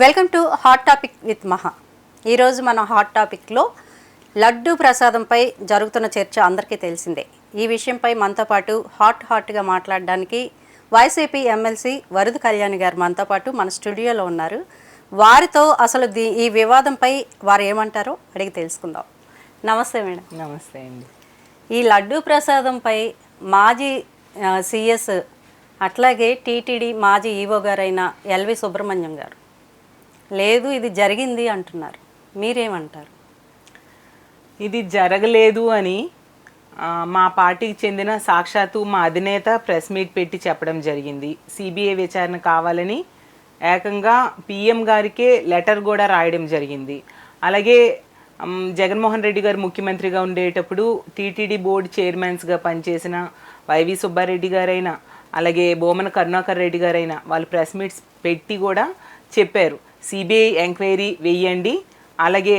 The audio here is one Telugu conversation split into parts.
Welcome to hot topic with మహా. ఈరోజు మన హాట్ టాపిక్లో లడ్డు ప్రసాదంపై జరుగుతున్న చర్చ అందరికీ తెలిసిందే. ఈ విషయంపై మనతో పాటు హాట్గా మాట్లాడడానికి వైసీపీ ఎమ్మెల్సీ వరద కళ్యాణి గారు మనతో పాటు మన స్టూడియోలో ఉన్నారు. వారితో అసలు ఈ వివాదంపై వారు ఏమంటారో అడిగి తెలుసుకుందాం. నమస్తే మేడం. నమస్తే అండి. ఈ లడ్డు ప్రసాదంపై మాజీ సిఎస్ అట్లాగే టీటీడీ మాజీ ఈవో గారైన ఎల్వి సుబ్రహ్మణ్యం గారు లేదు ఇది జరిగింది అంటున్నారు. మీరేమంటారు? ఇది జరగలేదు అని మా పార్టీకి చెందిన సాక్షాత్తు మా అధినేత ప్రెస్ మీట్ పెట్టి చెప్పడం జరిగింది. సిబిఐ విచారణ కావాలని ఏకంగా పిఎం గారికే లెటర్ కూడా రాయడం జరిగింది. అలాగే జగన్మోహన్ రెడ్డి గారు ముఖ్యమంత్రిగా ఉండేటప్పుడు టీటీడీ బోర్డు చైర్మన్స్గా పనిచేసిన వైవి సుబ్బారెడ్డి గారైనా అలాగే బోమన కరుణాకర్ రెడ్డి గారైనా వాళ్ళు ప్రెస్ మీట్స్ పెట్టి కూడా చెప్పారు సిబిఐ ఎంక్వైరీ వేయండి, అలాగే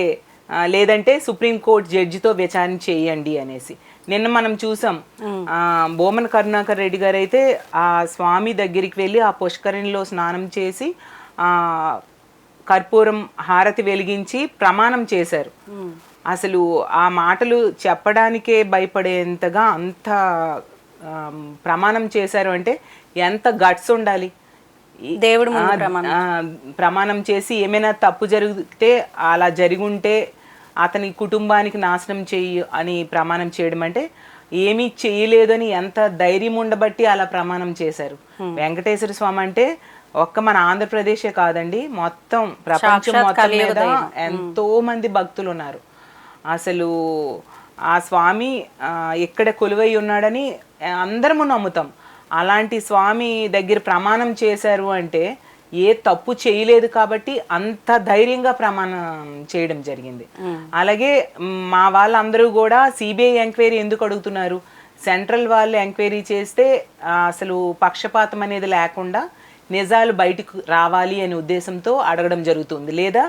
లేదంటే సుప్రీంకోర్టు జడ్జితో విచారణ చేయండి అనేసి. నిన్న మనం చూసాం బోమన కరుణాకర్ రెడ్డి గారు అయితే ఆ స్వామి దగ్గరికి వెళ్ళి ఆ పుష్కరిణిలో స్నానం చేసి కర్పూరం హారతి వెలిగించి ప్రమాణం చేశారు. అసలు ఆ మాటలు చెప్పడానికే భయపడేంతగా అంత ప్రమాణం చేశారు అంటే ఎంత గట్స్ ఉండాలి. దేవుడు ప్రమాణం చేసి ఏమైనా తప్పు జరిగితే అలా జరుగుంటే అతని కుటుంబానికి నాశనం చెయ్యి అని ప్రమాణం చేయడం అంటే ఏమీ చేయలేదని ఎంత ధైర్యం ఉండబట్టి అలా ప్రమాణం చేశారు. వెంకటేశ్వర స్వామి అంటే ఒక్క మన ఆంధ్రప్రదేశే కాదండి, మొత్తం ప్రపంచం మొత్తం మీద ఎంతో మంది భక్తులు ఉన్నారు. అసలు ఆ స్వామి ఎక్కడ కొలువై ఉన్నాడని అందరము నమ్ముతాం. అలాంటి స్వామి దగ్గర ప్రమాణం చేశారు అంటే ఏ తప్పు చేయలేదు కాబట్టి అంత ధైర్యంగా ప్రమాణం చేయడం జరిగింది. అలాగే మా వాళ్ళందరూ కూడా సిబిఐ ఎంక్వైరీ ఎందుకు అడుగుతున్నారు? సెంట్రల్ వాళ్ళు ఎంక్వైరీ చేస్తే అసలు పక్షపాతం అనేది లేకుండా నిజాలు బయటకు రావాలి అనే ఉద్దేశంతో అడగడం జరుగుతుంది, లేదా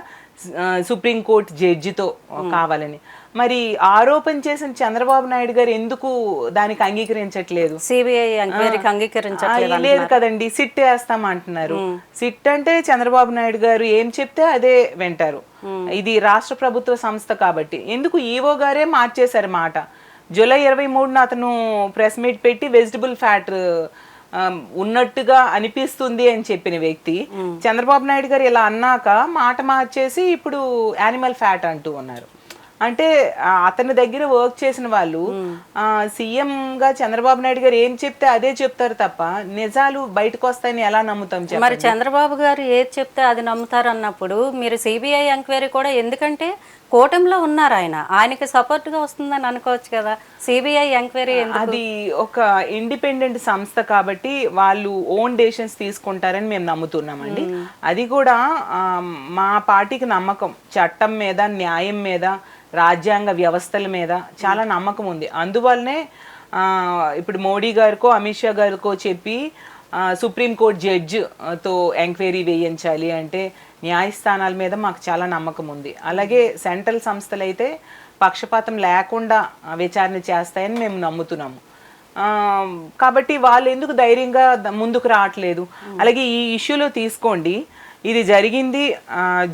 సుప్రీంకోర్టు జడ్జితో కావాలని. మరి ఆరోపణ చేసిన చంద్రబాబు నాయుడు గారు ఎందుకు దానికి అంగీకరించట్లేదు? సిబిఐ ఎంక్వైరీకి అంగీకరించట్లేదు. లేదు కదండి, సిట్ వేస్తామంటున్నారు. సిట్ అంటే చంద్రబాబు నాయుడు గారు ఏం చెప్తే అదే వింటారు. ఇది రాష్ట్ర ప్రభుత్వ సంస్థ కాబట్టి ఎందుకు ఈవో గారే మార్చేశారు మాట. జూలై 23న అతను ప్రెస్ మీట్ పెట్టి వెజిటబుల్ ఫ్యాట్ ఉన్నట్టుగా అనిపిస్తుంది అని చెప్పిన వ్యక్తి చంద్రబాబు నాయుడు గారు ఇలా అన్నాక మాట మార్చేసి ఇప్పుడు యానిమల్ ఫ్యాట్ అంటూ ఉన్నారు. అంటే అతని దగ్గర వర్క్ చేసిన వాళ్ళు సీఎం గా చంద్రబాబు నాయుడు గారు ఏం చెప్తే అదే చెప్తారు తప్ప నిజాలు బయటకు వస్తాయని ఎలా నమ్ముతాం? మరి చంద్రబాబు గారు ఏది చెప్తే అది నమ్ముతారు అన్నప్పుడు మీరు సిబిఐ ఎంక్వైరీ కూడా, ఎందుకంటే కూటమిలో ఉన్నారు, ఆయనకి సపోర్ట్ గా వస్తుందని అనుకోవచ్చు కదా. సిబిఐ ఎంక్వైరీ అది ఒక ఇండిపెండెంట్ సంస్థ కాబట్టి వాళ్ళు ఓన్ డెసిషన్స్ తీసుకుంటారని మేము నమ్ముతున్నామండి. అది కూడా మా పార్టీకి నమ్మకం చట్టం మీద, న్యాయం మీద, రాజ్యాంగ వ్యవస్థల మీద చాలా నమ్మకం ఉంది. అందువల్లనే ఇప్పుడు మోడీ గారికో అమిత్ షా గారికో చెప్పి సుప్రీంకోర్టు జడ్జితో ఎంక్వైరీ వేయించాలి అంటే న్యాయస్థానాల మీద మాకు చాలా నమ్మకం ఉంది. అలాగే సెంట్రల్ సంస్థలు అయితే పక్షపాతం లేకుండా విచారణ చేస్తాయని మేము నమ్ముతున్నాము. కాబట్టి వాళ్ళు ఎందుకు ధైర్యంగా ముందుకు రావట్లేదు? అలాగే ఈ ఇష్యూలో తీసుకోండి, ఇది జరిగింది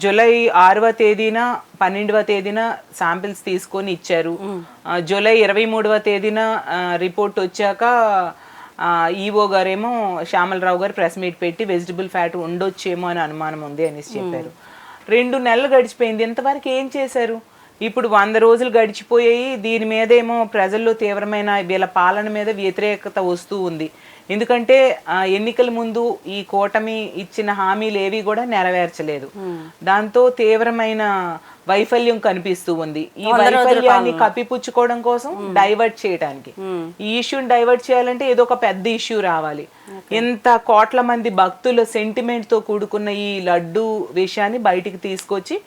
జూలై 6వ తేదీన 12వ తేదీన శాంపిల్స్ తీసుకొని ఇచ్చారు. జూలై 23వ తేదీన రిపోర్ట్ వచ్చాక ఈవో గారేమో శ్యామలరావు గారు ప్రెస్ మీట్ పెట్టి వెజిటబుల్ ఫ్యాట్ ఉండొచ్చేమో అని అనుమానం ఉంది అనేసి చెప్పారు. 2 నెలలు గడిచిపోయింది, ఇంతవరకు ఏం చేశారు? ఇప్పుడు 100 రోజులు గడిచిపోయాయి. దీని మీద ఏమో ప్రజల్లో తీవ్రమైన వీళ్ళ పాలన మీద వ్యతిరేకత వస్తూ ఉంది. ఎందుకంటే ఎన్నికల ముందు ఈ కూటమి ఇచ్చిన హామీలు ఏవి కూడా నెరవేర్చలేదు. దాంతో తీవ్రమైన వైఫల్యం కనిపిస్తూ ఉంది. ఈ వైఫల్యాన్ని కప్పిపుచ్చుకోవడం కోసం డైవర్ట్ చేయడానికి, ఈ ఇష్యూని డైవర్ట్ చేయాలంటే ఏదో ఒక పెద్ద ఇష్యూ రావాలి. ఎంత కోట్ల మంది భక్తుల సెంటిమెంట్ తో కూడుకున్న ఈ లడ్డు విషయాన్ని బయటికి తీసుకొచ్చి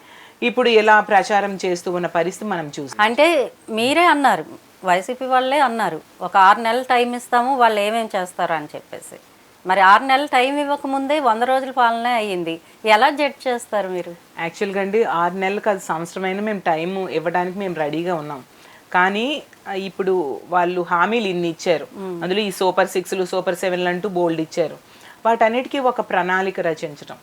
ఇప్పుడు ఇలా ప్రచారం చేస్తూ ఉన్న పరిస్థితి మనం చూస్తాం. అంటే మీరే అన్నారు, వైసీపీ వాళ్ళే అన్నారు, ఒక 6 నెలలు టైం ఇస్తాము వాళ్ళు ఏమేమి చేస్తారు అని చెప్పేసి. మరి 6 నెలలు టైం ఇవ్వకముందే 100 రోజుల పాలనే అయ్యింది. ఎలా జడ్జ్ చేస్తారు మీరు? యాక్చువల్గా అండి 6 నెలలకు అది సంవత్సరమైన మేము టైం ఇవ్వడానికి మేము రెడీగా ఉన్నాం. కానీ ఇప్పుడు వాళ్ళు హామీలు ఇన్ని ఇచ్చారు, అందులో ఈ సూపర్ 6లు సూపర్ 7లు అంటూ బోల్డ్ ఇచ్చారు. వాటన్నిటికీ ఒక ప్రణాళిక రచించడం,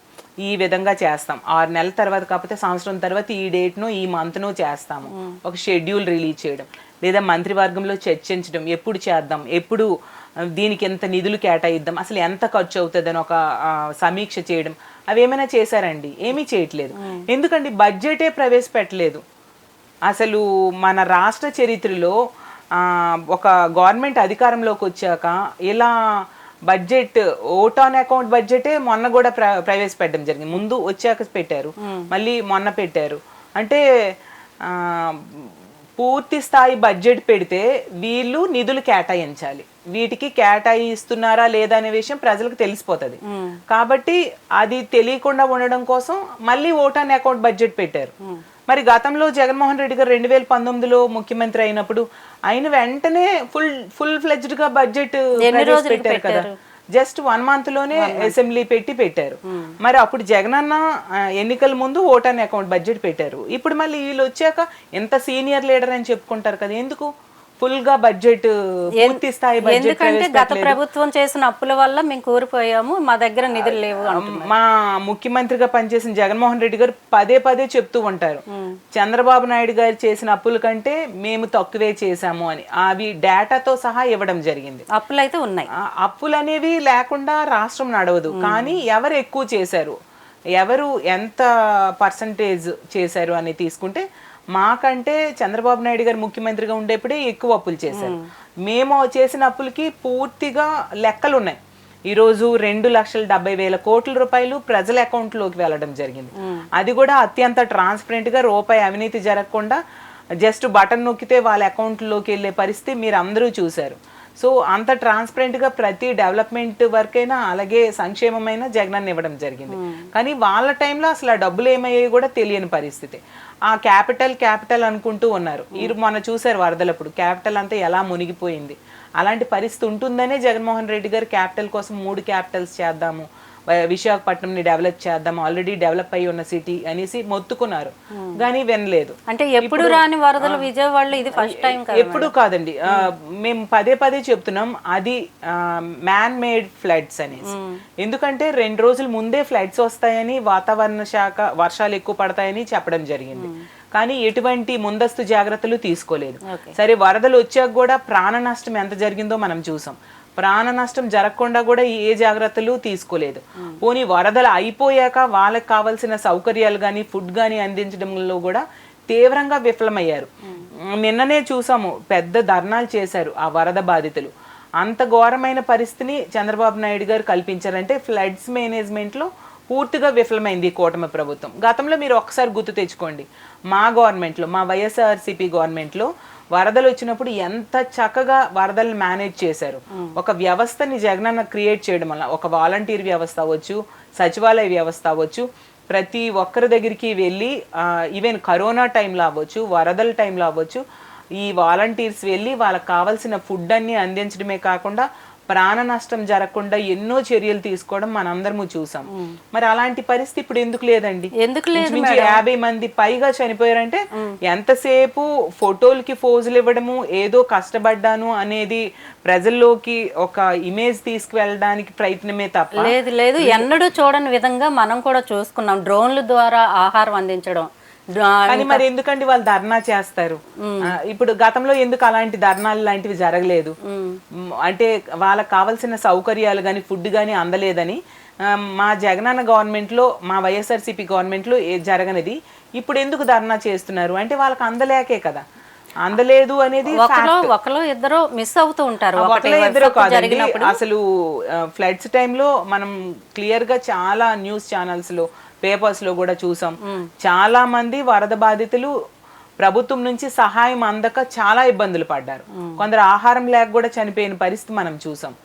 ఈ విధంగా చేస్తాం, 6 నెలల తర్వాత కాకపోతే సంవత్సరం తర్వాత ఈ డేట్ను ఈ మంత్ను చేస్తాము, ఒక షెడ్యూల్ రిలీజ్ చేయడం, లేదా మంత్రివర్గంలో చర్చించడం, ఎప్పుడు చేద్దాం, ఎప్పుడు దీనికి ఎంత నిధులు కేటాయిద్దాం, అసలు ఎంత ఖర్చు అవుతుందని ఒక సమీక్ష చేయడం, అవి ఏమైనా చేశారండి? ఏమీ చేయట్లేదు. ఎందుకండి? బడ్జెటే ప్రవేశపెట్టలేదు. అసలు మన రాష్ట్ర చరిత్రలో ఒక గవర్నమెంట్ అధికారంలోకి వచ్చాక ఇలా బడ్జెట్, ఓట్ ఆన్ అకౌంట్ బడ్జెటే మొన్న కూడా ప్రవేశపెట్టడం జరిగింది. ముందు వచ్చాక పెట్టారు, మళ్ళీ మొన్న పెట్టారు. అంటే పూర్తి స్థాయి బడ్జెట్ పెడితే వీళ్ళు నిధులు కేటాయించాలి, వీటికి కేటాయిస్తున్నారా లేదా అనే విషయం ప్రజలకు తెలిసిపోతుంది. కాబట్టి అది తెలియకుండా ఉండడం కోసం మళ్ళీ ఓట్ ఆన్ అకౌంట్ బడ్జెట్ పెట్టారు. మరి గతంలో జగన్మోహన్ రెడ్డి గారు 2019లో ముఖ్యమంత్రి అయినప్పుడు ఆయన వెంటనే ఫుల్ ఫ్లెడ్జ్డ్ గా బడ్జెట్ పెట్టారు కదా. జస్ట్ 1 month లోనే అసెంబ్లీ పెట్టారు. మరి అప్పుడు జగనన్న ఎన్నికల ముందు ఓట్ ఆన్ అకౌంట్ బడ్జెట్ పెట్టారు. ఇప్పుడు మళ్ళీ వీళ్ళు వచ్చాక ఎంత సీనియర్ లీడర్ అని చెప్పుకుంటారు కదా, ఎందుకు ఫుల్ గా బడ్జెట్, పూర్తి స్థాయి బడ్జెట్? ఎందుకంటే గత ప్రభుత్వం చేసిన అప్పుల వల్ల మేము కూలిపోయాము, మా దగ్గర నిధులు లేవు. మా ముఖ్యమంత్రిగా పనిచేసిన జగన్మోహన్ రెడ్డి గారు పదే చెప్తూ ఉంటారు, చంద్రబాబు నాయుడు గారు చేసిన అప్పుల కంటే మేము తక్కువే చేశాము అని. అవి డేటాతో సహా ఇవ్వడం జరిగింది. అప్పులు అయితే ఉన్నాయి. అప్పులు అనేవి లేకుండా రాష్ట్రం నడవదు. కానీ ఎవరు ఎక్కువ చేశారు, ఎవరు ఎంత పర్సంటేజ్ చేశారు అని తీసుకుంటే, మాకంటే చంద్రబాబు నాయుడు గారు ముఖ్యమంత్రిగా ఉండేప్పుడే ఎక్కువ అప్పులు చేశారు. మేము చేసిన అప్పులకి పూర్తిగా లెక్కలు ఉన్నాయి. ఈరోజు 2,70,000 కోట్ల రూపాయలు ప్రజల అకౌంట్లోకి వెళ్ళడం జరిగింది. అది కూడా అత్యంత ట్రాన్స్పరెంట్గా, రూపాయి అవినీతి జరగకుండా జస్ట్ బటన్ నొక్కితే వాళ్ళ అకౌంట్లోకి వెళ్ళే పరిస్థితి మీరు అందరూ చూశారు. సో అంత ట్రాన్స్పరెంట్గా ప్రతి డెవలప్మెంట్ వర్క్ అయినా అలాగే సంక్షేమమైన జగనన్న ఇవ్వడం జరిగింది. కానీ వాళ్ళ టైంలో అసలు ఆ డబ్బులు ఏమయ్యాయి కూడా తెలియని పరిస్థితి. ఆ క్యాపిటల్ అనుకుంటూ ఉన్నారు. మొన్న చూశారు వరదలప్పుడు క్యాపిటల్ అంతా ఎలా మునిగిపోయింది. అలాంటి పరిస్థితి ఉంటుందనే జగన్మోహన్ రెడ్డి గారు క్యాపిటల్ కోసం 3 క్యాపిటల్స్ చేద్దాము, విశాఖపట్నంని డెవలప్ చేద్దాం, ఆల్రెడీ డెవలప్ అయ్యి ఉన్న సిటీ అనేసి మొత్తుకున్నారు. కానీ వినలేదు. అంటే ఎప్పుడు రాని వరదలు విజయవాడలో ఇది ఫస్ట్ టైం కాదు. ఎప్పుడు కాదండి, మేము పదే చెప్తున్నాం, అది మ్యాన్ మేడ్ ఫ్లడ్స్ అనేసి. ఎందుకంటే 2 రోజుల ముందే ఫ్లడ్స్ వస్తాయని వాతావరణ శాఖ వర్షాలు ఎక్కువ పడతాయని చెప్పడం జరిగింది. కానీ ఎటువంటి ముందస్తు జాగ్రత్తలు తీసుకోలేదు. సరే, వరదలు వచ్చాక కూడా ప్రాణ నష్టం ఎంత జరిగిందో మనం చూసాం. ప్రాణ నష్టం జరగకుండా కూడా ఏ జాగ్రత్తలు తీసుకోలేదు. పోనీ వరదలు అయిపోయాక వాళ్ళకి కావాల్సిన సౌకర్యాలు కానీ ఫుడ్ కానీ అందించడంలో కూడా తీవ్రంగా విఫలమయ్యారు. నిన్ననే చూసాము, పెద్ద ధర్నాలు చేశారు ఆ వరద బాధితులు. అంత ఘోరమైన పరిస్థితిని చంద్రబాబు నాయుడు గారు కల్పించారంటే ఫ్లడ్స్ మేనేజ్మెంట్లో పూర్తిగా విఫలమైంది ఈ కూటమి ప్రభుత్వం. గతంలో మీరు ఒక్కసారి గుర్తు తెచ్చుకోండి, మా గవర్నమెంట్లో, మా వైఎస్ఆర్సీపీ గవర్నమెంట్లో వరదలు వచ్చినప్పుడు ఎంత చక్కగా వరదలను మేనేజ్ చేశారు. ఒక వ్యవస్థని జగనన్న క్రియేట్ చేయడం వల్ల, ఒక వాలంటీర్ వ్యవస్థ అవ్వచ్చు, సచివాలయ వ్యవస్థ అవ్వచ్చు, ప్రతి ఒక్కరి దగ్గరికి వెళ్ళి ఈవెన్ కరోనా టైంలో అవ్వచ్చు, వరదల టైంలో అవ్వచ్చు, ఈ వాలంటీర్స్ వెళ్ళి వాళ్ళకి కావాల్సిన ఫుడ్ అన్ని అందించడమే కాకుండా ప్రాణ నష్టం జరగకుండా ఎన్నో చర్యలు తీసుకోవడం మనందరము చూసాం. మరి అలాంటి పరిస్థితి ఇప్పుడు ఎందుకు లేదండి? 50 మంది పైగా చనిపోయారంటే ఎంతసేపు ఫోటోలకి ఫోజులు ఇవ్వడము, ఏదో కష్టపడ్డాను అనేది ప్రజల్లోకి ఒక ఇమేజ్ తీసుకువెళ్ళడానికి ప్రయత్నమే తప్ప లేదు. ఎన్నడూ చూడని విధంగా మనం కూడా చూసుకున్నాం, డ్రోన్ల ద్వారా ఆహారం అందించడం. కానీ మరి ఎందుకండి వాళ్ళు ధర్నా చేస్తారు? ఇప్పుడు గతంలో ఎందుకు అలాంటి ధర్నాలు లాంటివి జరగలేదు? అంటే వాళ్ళకి కావాల్సిన సౌకర్యాలు కానీ ఫుడ్ కానీ అందలేదని మా జగనన్న గవర్నమెంట్లో, మా వైఎస్ఆర్సీపీ గవర్నమెంట్లో జరగనిది ఇప్పుడు ఎందుకు ధర్నా చేస్తున్నారు అంటే వాళ్ళకి అందలేకే కదా. అందలేదు అనేది ఒకలో ఇద్దరు మిస్ అవుతూ ఉంటారు. ఒకలో ఇద్దరు కాదండి, అసలు ఫ్లడ్స్ టైంలో మనం క్లియర్ గా చాలా న్యూస్ ఛానల్స్ లో, పేపర్స్ లో కూడా చూసాం. చాలా మంది వరద బాధితులు ప్రభుత్వం నుంచి సహాయం అందక చాలా ఇబ్బందులు పడ్డారు. కొందరు ఆహారం లేక కూడా చనిపోయిన పరిస్థితి మనం చూసాం.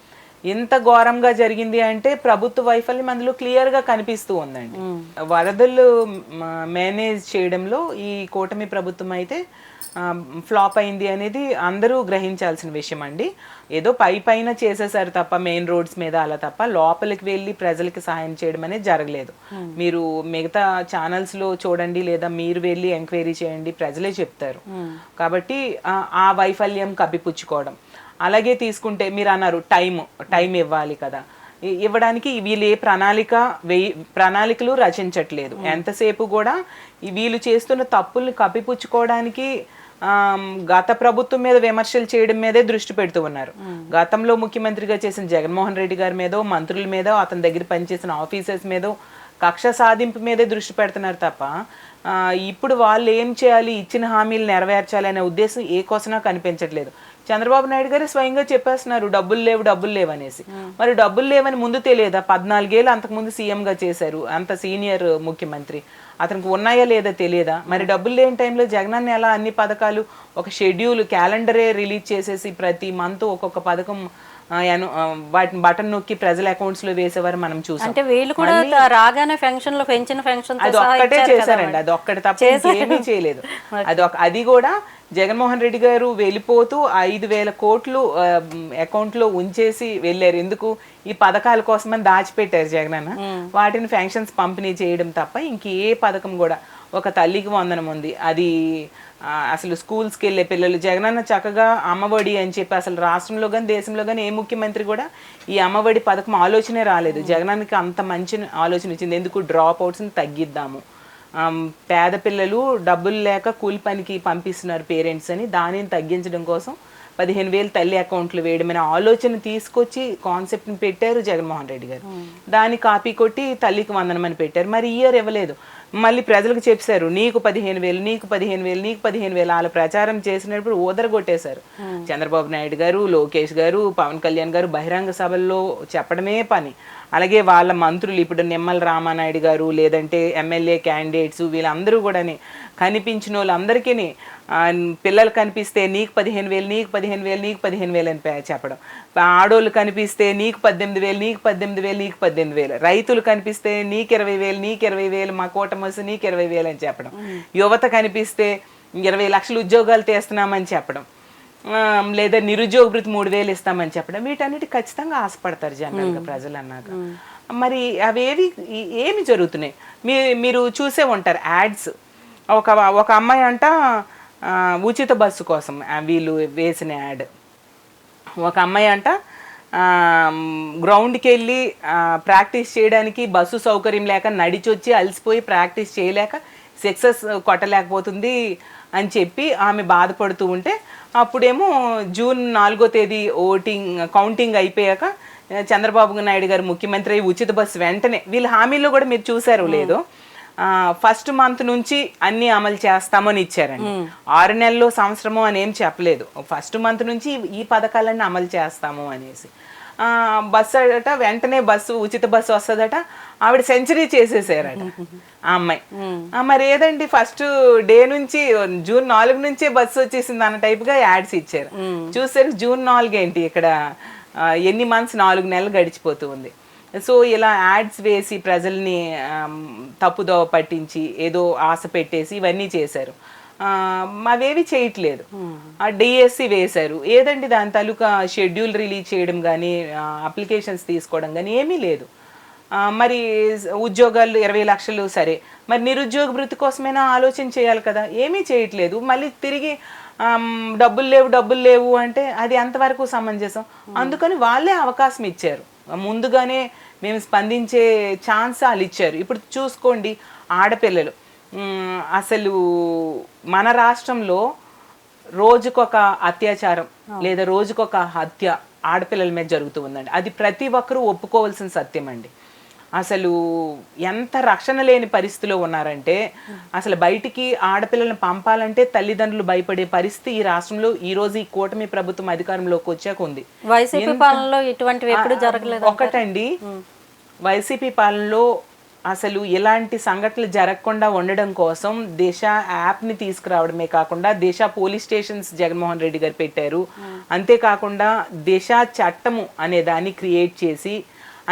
ఎంత ఘోరంగా జరిగింది అంటే ప్రభుత్వ వైఫల్యం అందులో క్లియర్ గా కనిపిస్తూ ఉందండి. వరదలు మేనేజ్ చేయడంలో ఈ కూటమి ప్రభుత్వం అయితే ఫ్లాప్ అయింది అనేది అందరూ గ్రహించాల్సిన విషయం అండి. ఏదో పైన చేసేసారు తప్ప మెయిన్ రోడ్స్ మీద అలా తప్ప లోపలికి వెళ్ళి ప్రజలకి సహాయం చేయడం అనేది జరగలేదు. మీరు మిగతా ఛానల్స్ లో చూడండి, లేదా మీరు వెళ్ళి ఎంక్వైరీ చేయండి, ప్రజలే చెప్తారు. కాబట్టి ఆ వైఫల్యం కప్పిపుచ్చుకోవడం. అలాగే తీసుకుంటే మీరు అన్నారు టైం ఇవ్వాలి కదా. ఇవ్వడానికి వీళ్ళు ఏ ప్రణాళికలు రచించట్లేదు. ఎంతసేపు కూడా వీళ్ళు చేస్తున్న తప్పుల్ని కప్పిపుచ్చుకోవడానికి గత ప్రభుత్వం మీద విమర్శలు చేయడం మీదే దృష్టి పెడుతూ ఉన్నారు. గతంలో ముఖ్యమంత్రిగా చేసిన జగన్మోహన్ రెడ్డి గారి మీదో, మంత్రుల మీదో, అతని దగ్గర పనిచేసిన ఆఫీసర్స్ మీదో కక్ష సాధింపు మీదే దృష్టి పెడుతున్నారు తప్ప ఇప్పుడు వాళ్ళు ఏం చేయాలి, ఇచ్చిన హామీలు నెరవేర్చాలి అనే ఉద్దేశం ఏ కోసనా కనిపించట్లేదు. చంద్రబాబు నాయుడు గారు స్వయంగా చెప్పేస్తున్నారు డబ్బులు లేవు అనేసి. మరి డబ్బులు లేవని ముందు తెలియదా? 14 ఏళ్ళు అంతకుముందు సీఎంగా చేశారు, అంత సీనియర్ ముఖ్యమంత్రి, అతనికి ఉన్నాయా లేదా తెలియదా? మరి డబ్బులు లేని టైంలో జగనన్న ఎలా అన్ని పథకాలు ఒక షెడ్యూల్ క్యాలెండరే రిలీజ్ చేసేసి ప్రతి మంత్ ఒక్కొక్క పథకం వాటిని బటన్ నొక్కి ప్రజల అకౌంట్స్ లో వేసేవారు మనం చూసాం. అంటే వీళ్ళు కూడా రాగానే ఫెన్షన్ లో పెంచిన పెన్షన్ అది ఒక్కటే చేశారండి, అది ఒక్కటి తప్ప ఏమీ చేయలేదు. అది కూడా జగన్మోహన్ రెడ్డి గారు వెళ్ళిపోతూ 5,000 కోట్లు అకౌంట్ లో ఉంచేసి వెళ్ళారు. ఎందుకు? ఈ పథకాల కోసమని దాచిపెట్టారు జగనన్న. వాటిని పెన్షన్స్ పంపిణీ చేయడం తప్ప ఇంకే పథకం కూడా, ఒక తల్లికి వందనం ఉంది, అది అసలు స్కూల్స్కి వెళ్ళే పిల్లలు, జగనన్న చక్కగా అమ్మఒడి అని చెప్పి అసలు రాష్ట్రంలో కానీ దేశంలో కానీ ఏ ముఖ్యమంత్రి కూడా ఈ అమ్మఒడి పథకం ఆలోచనే రాలేదు. జగనన్నకి అంత మంచి ఆలోచన వచ్చింది. ఎందుకు? డ్రాప్ అవుట్స్ని తగ్గిద్దాము, పేద పిల్లలు డబ్బులు లేక కూలి పనికి పంపిస్తున్నారు పేరెంట్స్ అని, దానిని తగ్గించడం కోసం 15,000 తల్లి అకౌంట్లు వేయడమైన ఆలోచన తీసుకొచ్చి కాన్సెప్ట్ని పెట్టారు జగన్మోహన్ రెడ్డి గారు. దాన్ని కాపీ కొట్టి తల్లికి వందనమని పెట్టారు. మరి ఇయర్ ఇవ్వలేదు. మళ్ళీ ప్రజలకు చెప్పారు నీకు 15,000, నీకు 15,000, నీకు 15,000 వాళ్ళ ప్రచారం చేసినప్పుడు ఓదరగొట్టేశారు. చంద్రబాబు నాయుడు గారు, లోకేష్ గారు, పవన్ కళ్యాణ్ గారు బహిరంగ సభల్లో చెప్పడమే పని. అలాగే వాళ్ళ మంత్రులు ఇప్పుడు నిమ్మల రామానాయుడు గారు, లేదంటే ఎమ్మెల్యే క్యాండిడేట్స్, వీళ్ళందరూ కూడా కనిపించిన వాళ్ళందరికీ పిల్లలు కనిపిస్తే నీకు 15,000, నీకు 15,000, నీకు 15,000 అని చెప్పడం. ఆడోళ్ళు కనిపిస్తే నీకు 18,000, నీకు 18,000, నీకు 18,000. రైతులు కనిపిస్తే నీకు 20,000, నీకు 20,000, మా కూటమసి నీకు 20,000 అని చెప్పడం. యువత కనిపిస్తే 20 లక్షల ఉద్యోగాలు తీస్తున్నామని చెప్పడం, లేదా నిరుద్యోగ భృతి 3,000 ఇస్తామని చెప్పడం. వీటన్నిటి ఖచ్చితంగా ఆశపడతారు జనరల్గా ప్రజలు అన్నాక. మరి అవేవి ఏమి జరుగుతున్నాయి మీరు చూసే ఉంటారు యాడ్స్. ఒక అమ్మాయి అంట ఉచిత బస్సు కోసం వీళ్ళు వేసిన యాడ్. ఒక అమ్మాయి అంట గ్రౌండ్కి వెళ్ళి ప్రాక్టీస్ చేయడానికి బస్సు సౌకర్యం లేక నడిచొచ్చి అలసిపోయి ప్రాక్టీస్ చేయలేక సక్సెస్ కొట్టలేకపోతుంది అని చెప్పి ఆమె బాధపడుతూ ఉంటే, అప్పుడేమో జూన్ 4వ తేదీ కౌంటింగ్ అయిపోయాక చంద్రబాబు నాయుడు గారు ముఖ్యమంత్రి ఉచిత బస్సు వెంటనే, వీళ్ళ హామీలో కూడా మీరు చూసారు లేదో, ఫస్ట్ మంత్ నుంచి అన్ని అమలు చేస్తామని ఇచ్చారండి. 6 నెలలు సంవత్సరము అని ఏం చెప్పలేదు. ఫస్ట్ మంత్ నుంచి ఈ పథకాలన్నీ అమలు చేస్తాము అనేసి. బస్సు అట వెంటనే ఉచిత బస్సు వస్తుందట. ఆవిడ సెంచరీ చేసేసారట ఆ అమ్మాయి. మరి ఏదండి ఫస్ట్ డే నుంచి జూన్ 4 నుంచే బస్సు వచ్చేసింది అన్న టైప్గా యాడ్స్ ఇచ్చారు. చూసారు జూన్ 4 ఏంటి, ఇక్కడ ఎన్ని మంత్స్, 4 నెలలు గడిచిపోతూ ఉంది. సో ఇలా యాడ్స్ వేసి ప్రజల్ని తప్పుదోవ పట్టించి ఏదో ఆశ పెట్టేసి ఇవన్నీ చేశారు. అవేవి చేయట్లేదు. డిఎస్సి వేశారు. ఏదండి దాని తాలూకా షెడ్యూల్ రిలీజ్ చేయడం కానీ, అప్లికేషన్స్ తీసుకోవడం కానీ ఏమీ లేదు. మరి ఉద్యోగాలు 20 లక్షలు సరే, మరి నిరుద్యోగ భృతి కోసమైనా ఆలోచన చేయాలి కదా, ఏమీ చేయట్లేదు. మళ్ళీ తిరిగి డబ్బులు లేవు అంటే అది ఎంతవరకు సమంజసం? అందుకని వాళ్ళే అవకాశం ఇచ్చారు, ముందుగానే మేము స్పందించే ఛాన్స్ వాళ్ళు ఇచ్చారు. ఇప్పుడు చూసుకోండి ఆడపిల్లలు, అసలు మన రాష్ట్రంలో రోజుకొక అత్యాచారం లేదా రోజుకొక హత్య ఆడపిల్లల మీద జరుగుతూ ఉందండి. అది ప్రతి ఒక్కరూ ఒప్పుకోవాల్సిన సత్యం అండి. అసలు ఎంత రక్షణ లేని పరిస్థితిలో ఉన్నారంటే, అసలు బయటికి ఆడపిల్లలను పంపాలంటే తల్లిదండ్రులు భయపడే పరిస్థితి ఈ రాష్ట్రంలో ఈ రోజు ఈ కూటమి ప్రభుత్వం అధికారంలోకి వచ్చాక ఉంది. వైసీపీ పాలనలో ఇటువంటివి ఎప్పుడు జరగలేదు. ఒకటండి, వైసీపీ పాలనలో అసలు ఇలాంటి సంఘటనలు జరగకుండా ఉండడం కోసం దిశ యాప్ని తీసుకురావడమే కాకుండా దిశ పోలీస్ స్టేషన్స్ జగన్మోహన్ రెడ్డి గారు పెట్టారు. అంతేకాకుండా దిశ చట్టము అనే దాన్ని క్రియేట్ చేసి,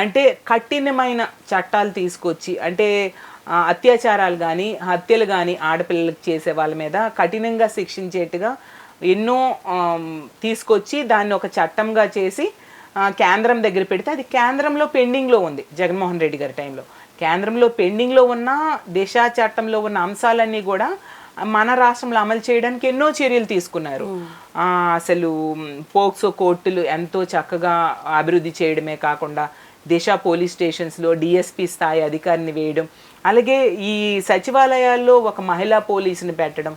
అంటే కఠినమైన చట్టాలు తీసుకొచ్చి, అంటే అత్యాచారాలు కానీ హత్యలు కానీ ఆడపిల్లలకు చేసే వాళ్ళ మీద కఠినంగా శిక్షించేట్టుగా ఎన్నో తీసుకొచ్చి దాన్ని ఒక చట్టంగా చేసి కేంద్రం దగ్గర పెడితే, అది కేంద్రంలో పెండింగ్లో ఉంది. జగన్మోహన్ రెడ్డి గారి టైంలో కేంద్రంలో పెండింగ్లో ఉన్న దిశ చట్టంలో ఉన్న అంశాలన్నీ కూడా మన రాష్ట్రంలో అమలు చేయడానికి ఎన్నో చర్యలు తీసుకున్నారు. అసలు పోక్సో కోర్టులు ఎంతో చక్కగా అభివృద్ధి చేయడమే కాకుండా దిశ పోలీస్ స్టేషన్స్లో డిఎస్పీ స్థాయి అధికారిని వేయడం, అలాగే ఈ సచివాలయాల్లో ఒక మహిళా పోలీసుని పెట్టడం,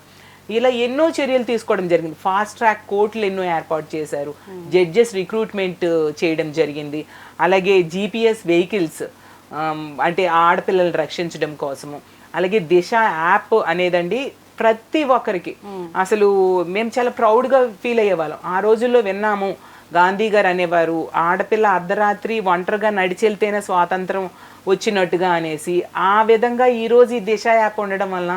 ఇలా ఎన్నో చర్యలు తీసుకోవడం జరిగింది. ఫాస్ట్ ట్రాక్ కోర్టులు ఎన్నో ఏర్పాటు చేశారు, జడ్జెస్ రిక్రూట్మెంట్ చేయడం జరిగింది. అలాగే జీపీఎస్ వెహికల్స్ అంటే ఆడపిల్లలు రక్షించడం కోసము, అలాగే దిశ యాప్ అనేదండి ప్రతి ఒక్కరికి అసలు మేము చాలా ప్రౌడ్గా ఫీల్ అయ్యేవాళ్ళం. ఆ రోజుల్లో విన్నాము, గాంధీ గారు అనేవారు ఆడపిల్ల అర్ధరాత్రి ఒంటరిగా నడిచెళ్తేనే స్వాతంత్రం వచ్చినట్టుగా అనేసి. ఆ విధంగా ఈరోజు ఈ దిశ యాప్ ఉండడం వలన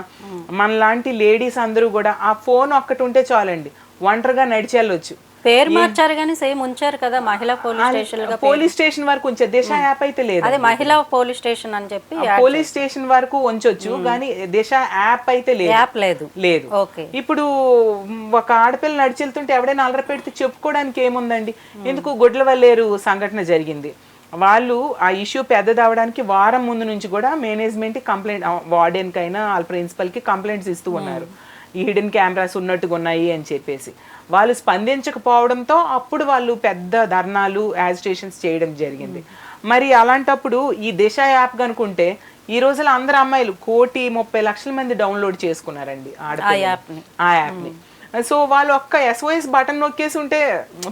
మనలాంటి లేడీస్ అందరూ కూడా ఆ ఫోన్ ఒక్కటి ఉంటే చాలండి, ఒంటరిగా నడిచెళ్ళొచ్చు. పేరు మార్చారు కానీ సేమ్ ఉంచారు కదా మహిళా పోలీస్ స్టేషన్. పోలీస్ స్టేషన్ వరకు ఉంచారు, దిశ యాప్ అయితే లేదు. అదే మహిళా పోలీస్ స్టేషన్ అని చెప్పి పోలీస్ స్టేషన్ వరకు ఉంచొచ్చు, కానీ దిశ యాప్ అయితే లేదు. యాప్ లేదు. లేదు. ఓకే. ఇప్పుడు ఒక ఆడపిల్ల నడిచెళ్తుంటే ఎవడైనా అలర పెడితే చెప్పుకోవడానికి ఏముందండి. ఎందుకు గుడ్లవల్లేరు సంఘటన జరిగింది, వాళ్ళు ఆ ఇష్యూ పెద్దదవడానికి వారం ముందు నుంచి కూడా మేనేజ్మెంట్ కంప్లైంట్, వార్డెన్కైనా వాళ్ళ ప్రిన్సిపల్కి కంప్లైంట్స్ ఇస్తూ ఉన్నారు, ఈ హిడెన్ కెమెరాస్ ఉన్నట్టుగా ఉన్నాయి అని చెప్పేసి. వాళ్ళు స్పందించకపోవడంతో అప్పుడు వాళ్ళు పెద్ద ధర్నాలు, యాజిటేషన్స్ చేయడం జరిగింది. మరి అలాంటప్పుడు ఈ దిశ యాప్ కనుకుంటే ఈ రోజుల్లో అందరు అమ్మాయిలు 1,30,00,000 మంది డౌన్లోడ్ చేసుకున్నారండి ఆ యాప్ని. సో వాళ్ళు ఒక్క SOS బటన్ నొక్కేసి ఉంటే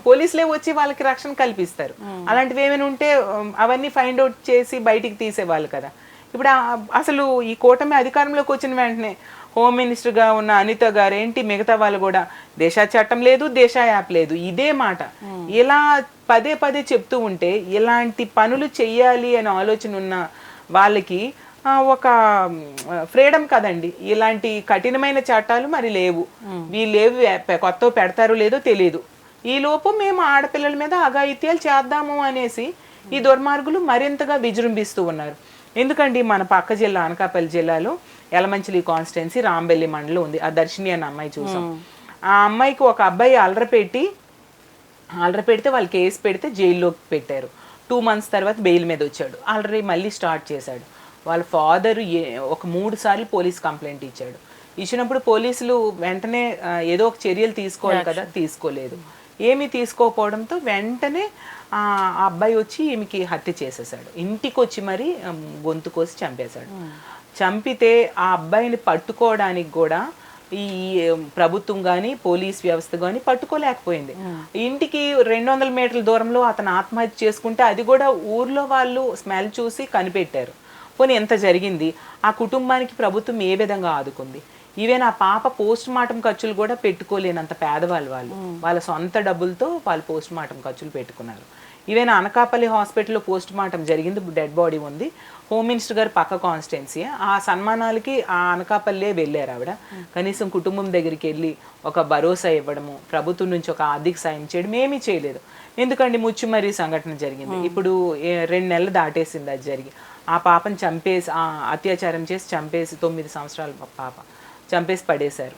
పోలీసులే వచ్చి వాళ్ళకి రక్షణ కల్పిస్తారు. అలాంటివి ఏమైనా ఉంటే అవన్నీ ఫైండ్ అవుట్ చేసి బయటికి తీసేవాళ్ళు కదా. ఇప్పుడు అసలు ఈ కూటమి అధికారంలోకి వచ్చిన వెంటనే హోమ్ మినిస్టర్గా ఉన్న అనిత గారు ఏంటి, మిగతా వాళ్ళు కూడా దిశ చట్టం లేదు, దిశ యాప్ లేదు, ఇదే మాట ఇలా పదే పదే చెప్తూ ఉంటే ఇలాంటి పనులు చెయ్యాలి అనే ఆలోచన ఉన్న వాళ్ళకి ఒక ఫ్రీడమ్ కదండి. ఇలాంటి కఠినమైన చట్టాలు మరి లేవు, వీళ్ళేవి కొత్త పెడతారో లేదో తెలియదు. ఈ లోపు మేము ఆడపిల్లల మీద అఘాయిత్యాలు చేద్దాము అనేసి ఈ దుర్మార్గులు మరింతగా విజృంభిస్తూ ఉన్నారు. ఎందుకండి మన పక్క జిల్లా అనకాపల్లి జిల్లాలో యలమంచిలి కాన్స్టిట్యున్సీ రాంబెల్లి మండలం ఉంది. ఆ దర్శిని అన్న అమ్మాయి చూసాం. ఆ అమ్మాయికి ఒక అబ్బాయి అలర పెడితే వాళ్ళు కేసు పెడితే జైల్లోకి పెట్టారు. 2 months తర్వాత బెయిల్ మీద వచ్చాడు. ఆల్రెడీ మళ్ళీ స్టార్ట్ చేశాడు. వాళ్ళ ఫాదర్ ఒక 3 సార్లు పోలీస్ కంప్లైంట్ ఇచ్చాడు. ఇచ్చినప్పుడు పోలీసులు వెంటనే ఏదో ఒక చర్యలు తీసుకోవాలి కదా, తీసుకోలేదు. ఏమీ తీసుకోకపోవడంతో వెంటనే ఆ అబ్బాయి వచ్చి ఈమెకి హత్య చేసేసాడు. ఇంటికి వచ్చి మరి గొంతు కోసి చంపేశాడు. చంపితే ఆ అబ్బాయిని పట్టుకోవడానికి కూడా ఈ ప్రభుత్వం కానీ పోలీస్ వ్యవస్థ కానీ పట్టుకోలేకపోయింది. ఇంటికి 200 మీటర్ల దూరంలో అతను ఆత్మహత్య చేసుకుంటే అది కూడా ఊర్లో వాళ్ళు స్మెల్ చూసి కనిపెట్టారు. పోనీ ఎంత జరిగింది, ఆ కుటుంబానికి ప్రభుత్వం ఏ విధంగా ఆదుకుంది? ఈవెన్ ఆ పాప పోస్ట్ మార్టం ఖర్చులు కూడా పెట్టుకోలేనంత పేదవాళ్ళు వాళ్ళ సొంత డబ్బులతో వాళ్ళు పోస్ట్ మార్టం ఖర్చులు పెట్టుకున్నారు. ఈవెన్ అనకాపల్లి హాస్పిటల్లో పోస్ట్ మార్టం జరిగింది, డెడ్ బాడీ ఉంది. హోమ్ మినిస్టర్ గారు పక్క కాన్స్టిట్యున్సీ, ఆ సన్మానాలకి ఆ అనకాపల్లే వెళ్ళారు ఆవిడ. కనీసం కుటుంబం దగ్గరికి వెళ్ళి ఒక భరోసా ఇవ్వడము, ప్రభుత్వం నుంచి ఒక ఆర్థిక సాయం చేయడం ఏమీ చేయలేదు. ఎందుకంటే ముచ్చుమర్రి సంఘటన జరిగింది, ఇప్పుడు 2 నెలలు దాటేసింది అది జరిగి. ఆ పాపను చంపేసి, అత్యాచారం చేసి చంపేసి, 9 సంవత్సరాల పాప చంపేసి పడేశారు.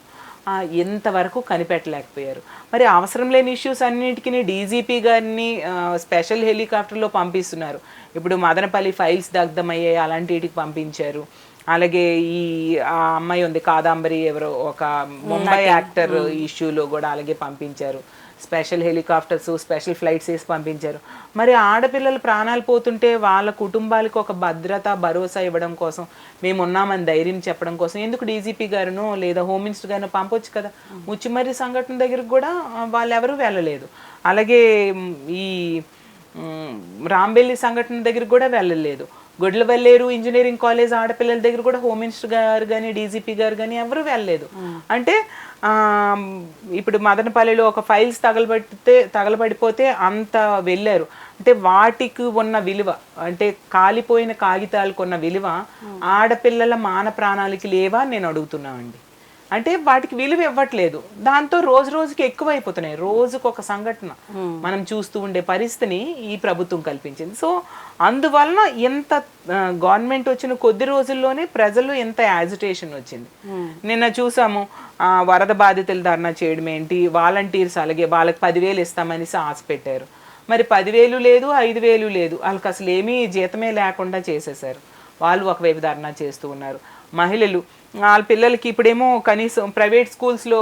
ఎంతవరకు కనిపెట్టలేకపోయారు. మరి అవసరం లేని ఇష్యూస్ అన్నిటికీ డీజీపీ గారిని స్పెషల్ హెలికాప్టర్లో పంపిస్తున్నారు. ఇప్పుడు మదనపల్లి ఫైల్స్ దగ్ధమయ్యాయి, అలాంటి వీటికి పంపించారు. అలాగే ఆ అమ్మాయి ఉంది కాదాంబరి, ఎవరో ఒక ముంబై యాక్టర్ ఇష్యూలో కూడా అలాగే పంపించారు. స్పెషల్ హెలికాప్టర్స్, స్పెషల్ ఫ్లైట్స్ వేసి పంపించారు. మరి ఆడపిల్లలు ప్రాణాలు పోతుంటే వాళ్ళ కుటుంబాలకు ఒక భద్రత, భరోసా ఇవ్వడం కోసం, మేము ఉన్నామని ధైర్యం చెప్పడం కోసం ఎందుకు డీజీపీ గారునో లేదా హోమ్ మినిస్టర్ గారినో పంపొచ్చు కదా. ముచ్చుమర్రి సంఘటన దగ్గరకు కూడా వాళ్ళు ఎవరూ వెళ్ళలేదు. అలాగే ఈ రాంబెల్లి సంఘటన దగ్గరకు కూడా వెళ్ళలేదు. గొడ్లవల్లేరు ఇంజనీరింగ్ కాలేజ్ ఆడపిల్లల దగ్గర కూడా హోమ్ మినిస్టర్ గారు కానీ డీజీపీ గారు కానీ ఎవరు వెళ్ళలేదు. అంటే ఇప్పుడు మదనపల్లిలో ఒక ఫైల్స్ తగలబడిపోతే అంత వెళ్ళారు. అంటే వాటికి ఉన్న విలువ, అంటే కాలిపోయిన కాగితాలకు ఉన్న విలువ ఆడపిల్లల మాన ప్రాణాలకి లేవా నేను అడుగుతున్నామండి. అంటే వాటికి విలువ ఇవ్వట్లేదు. దాంతో రోజు రోజుకి ఎక్కువైపోతున్నాయి. రోజుకు ఒక సంఘటన మనం చూస్తూ ఉండే పరిస్థితిని ఈ ప్రభుత్వం కల్పించింది. సో అందువలన ఎంత గవర్నమెంట్ వచ్చిన కొద్ది రోజుల్లోనే ప్రజలు ఎంత యాజిటేషన్ వచ్చింది. నిన్న చూసాము, వరద బాధితులు ధర్నా చేయడం ఏంటి, వాలంటీర్స్ అలాగే వాళ్ళకి 10,000 ఇస్తామని ఆశ పెట్టారు. మరి 10,000 లేదు, 5,000 లేదు, వాళ్ళకి అసలు ఏమీ జీతమే లేకుండా చేసేసారు. వాళ్ళు ఒకవైపు ధర్నా చేస్తూ ఉన్నారు. మహిళలు వాళ్ళ పిల్లలకి ఇప్పుడేమో కనీసం ప్రైవేట్ స్కూల్స్లో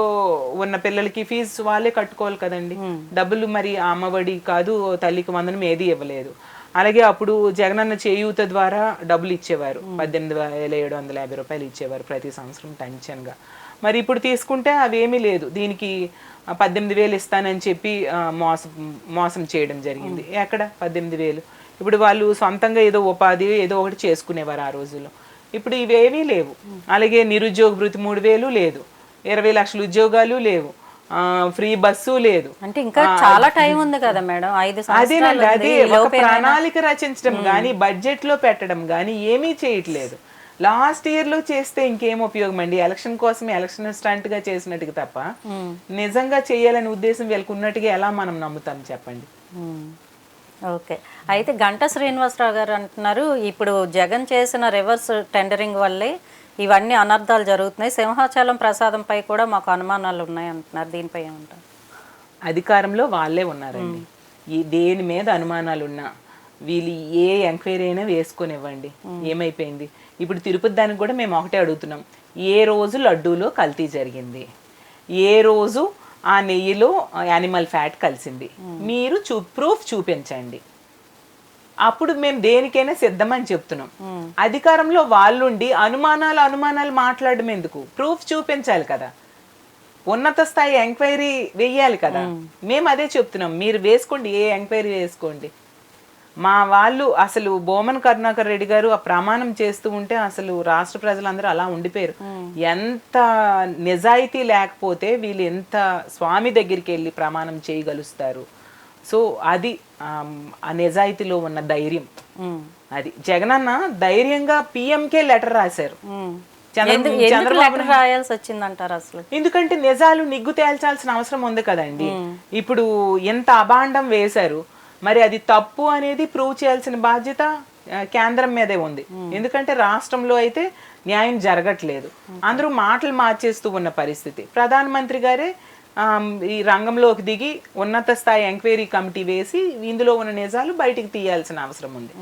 ఉన్న పిల్లలకి ఫీజు వాళ్ళే కట్టుకోవాలి కదండి, డబ్బులు మరి అమ్మఒడి కాదు, తల్లికి వందనం ఏది ఇవ్వలేదు. అలాగే అప్పుడు జగనన్న చేయూత ద్వారా డబ్బులు ఇచ్చేవారు, 18,750 రూపాయలు ఇచ్చేవారు ప్రతి సంవత్సరం టెన్షన్గా. మరి ఇప్పుడు తీసుకుంటే అవేమీ లేదు, దీనికి 18,000 ఇస్తానని చెప్పి మోసం చేయడం జరిగింది. ఎక్కడ 18,000? ఇప్పుడు వాళ్ళు సొంతంగా ఏదో ఉపాధి ఏదో ఒకటి చేసుకునేవారు ఆ రోజుల్లో. ఇప్పుడు ఇవేమీ లేవు. అలాగే నిరుద్యోగ భృతి 3,000 లేదు, 20 లక్షల ఉద్యోగాలు లేవు, ఫ్రీ బస్సు లేదు. అంటే ఇంకా చాలా టైం ఉంది కదా మేడం, 5 సంవత్సరాలు. అదే ఒక ప్రణాళిక రచించడం కానీ బడ్జెట్ లో పెట్టడం కానీ ఏమీ చేయట్లేదు. లాస్ట్ ఇయర్ లో చేస్తే ఇంకేం ఉపయోగం అండి? ఎలక్షన్ కోసం ఎలక్షన్ స్టంట్ గా చేసినట్టుగా తప్ప నిజంగా చేయాలనే ఉద్దేశం వీళ్ళకి ఉన్నట్టుగా ఎలా మనం నమ్ముతాం చెప్పండి? ఓకే, అయితే గంటా శ్రీనివాసరావు గారు అంటున్నారు ఇప్పుడు జగన్ చేసిన రివర్స్ టెండరింగ్ వల్లే ఇవన్నీ అనర్థాలు జరుగుతున్నాయి, సింహాచలం ప్రసాదంపై కూడా మాకు అనుమానాలు ఉన్నాయి అంటున్నారు. దీనిపై ఏమంటారు? అధికారంలో వాళ్ళే ఉన్నారండి. ఈ దేని మీద అనుమానాలు ఉన్నా వీళ్ళు ఏ ఎంక్వైరీ అయినా వేసుకొనివ్వండి. ఏమైపోయింది ఇప్పుడు తిరుపతి దానికి కూడా మేము ఒకటే అడుగుతున్నాం, ఏ రోజు లడ్డూలో కల్తీ జరిగింది, ఏ రోజు ఆ నెయ్యిలో యానిమల్ ఫ్యాట్ కలిసింది, మీరు ప్రూఫ్ చూపించండి. అప్పుడు మేము దేనికైనా సిద్ధమని చెప్తున్నాం. అధికారంలో వాళ్ళుండి అనుమానాలు మాట్లాడడం ఎందుకు? ప్రూఫ్ చూపించాలి కదా, ఉన్నత స్థాయి ఎంక్వైరీ వేయాలి కదా. మేము అదే చెప్తున్నాం, మీరు వేసుకోండి, ఏ ఎంక్వైరీ వేసుకోండి. మా వాళ్ళు అసలు బోమన్ కరుణాకర్ రెడ్డి గారు ఆ ప్రమాణం చేస్తూ ఉంటే అసలు రాష్ట్ర ప్రజలందరూ అలా ఉండిపోయారు. ఎంత నిజాయితీ లేకపోతే వీళ్ళు ఎంత స్వామి దగ్గరికి వెళ్ళి ప్రమాణం చేయగలుస్తారు? సో అది ఆ నిజాయితీలో ఉన్న ధైర్యం. అది జగనన్న ధైర్యంగా పిఎంకే లెటర్ రాశారు. చంద్రబాబు రాయాల్సి వచ్చిందంటారు అసలు? ఎందుకంటే నిజాలు నిగ్గు తేల్చాల్సిన అవసరం ఉంది కదండి. ఇప్పుడు ఎంత అభాండం వేశారు, మరి అది తప్పు అనేది ప్రూవ్ చేయాల్సిన బాధ్యత కేంద్రం మీదే ఉంది. ఎందుకంటే రాష్ట్రంలో అయితే న్యాయం జరగట్లేదు, అందరూ మాటలు మార్చేస్తూ ఉన్న పరిస్థితి. ప్రధానమంత్రి గారే ఈ రంగంలోకి దిగి ఉన్నత స్థాయి ఎంక్వైరీ కమిటీ వేసి ఇందులో ఉన్న నిజాలు బయటికి తీయాల్సిన అవసరం ఉంది.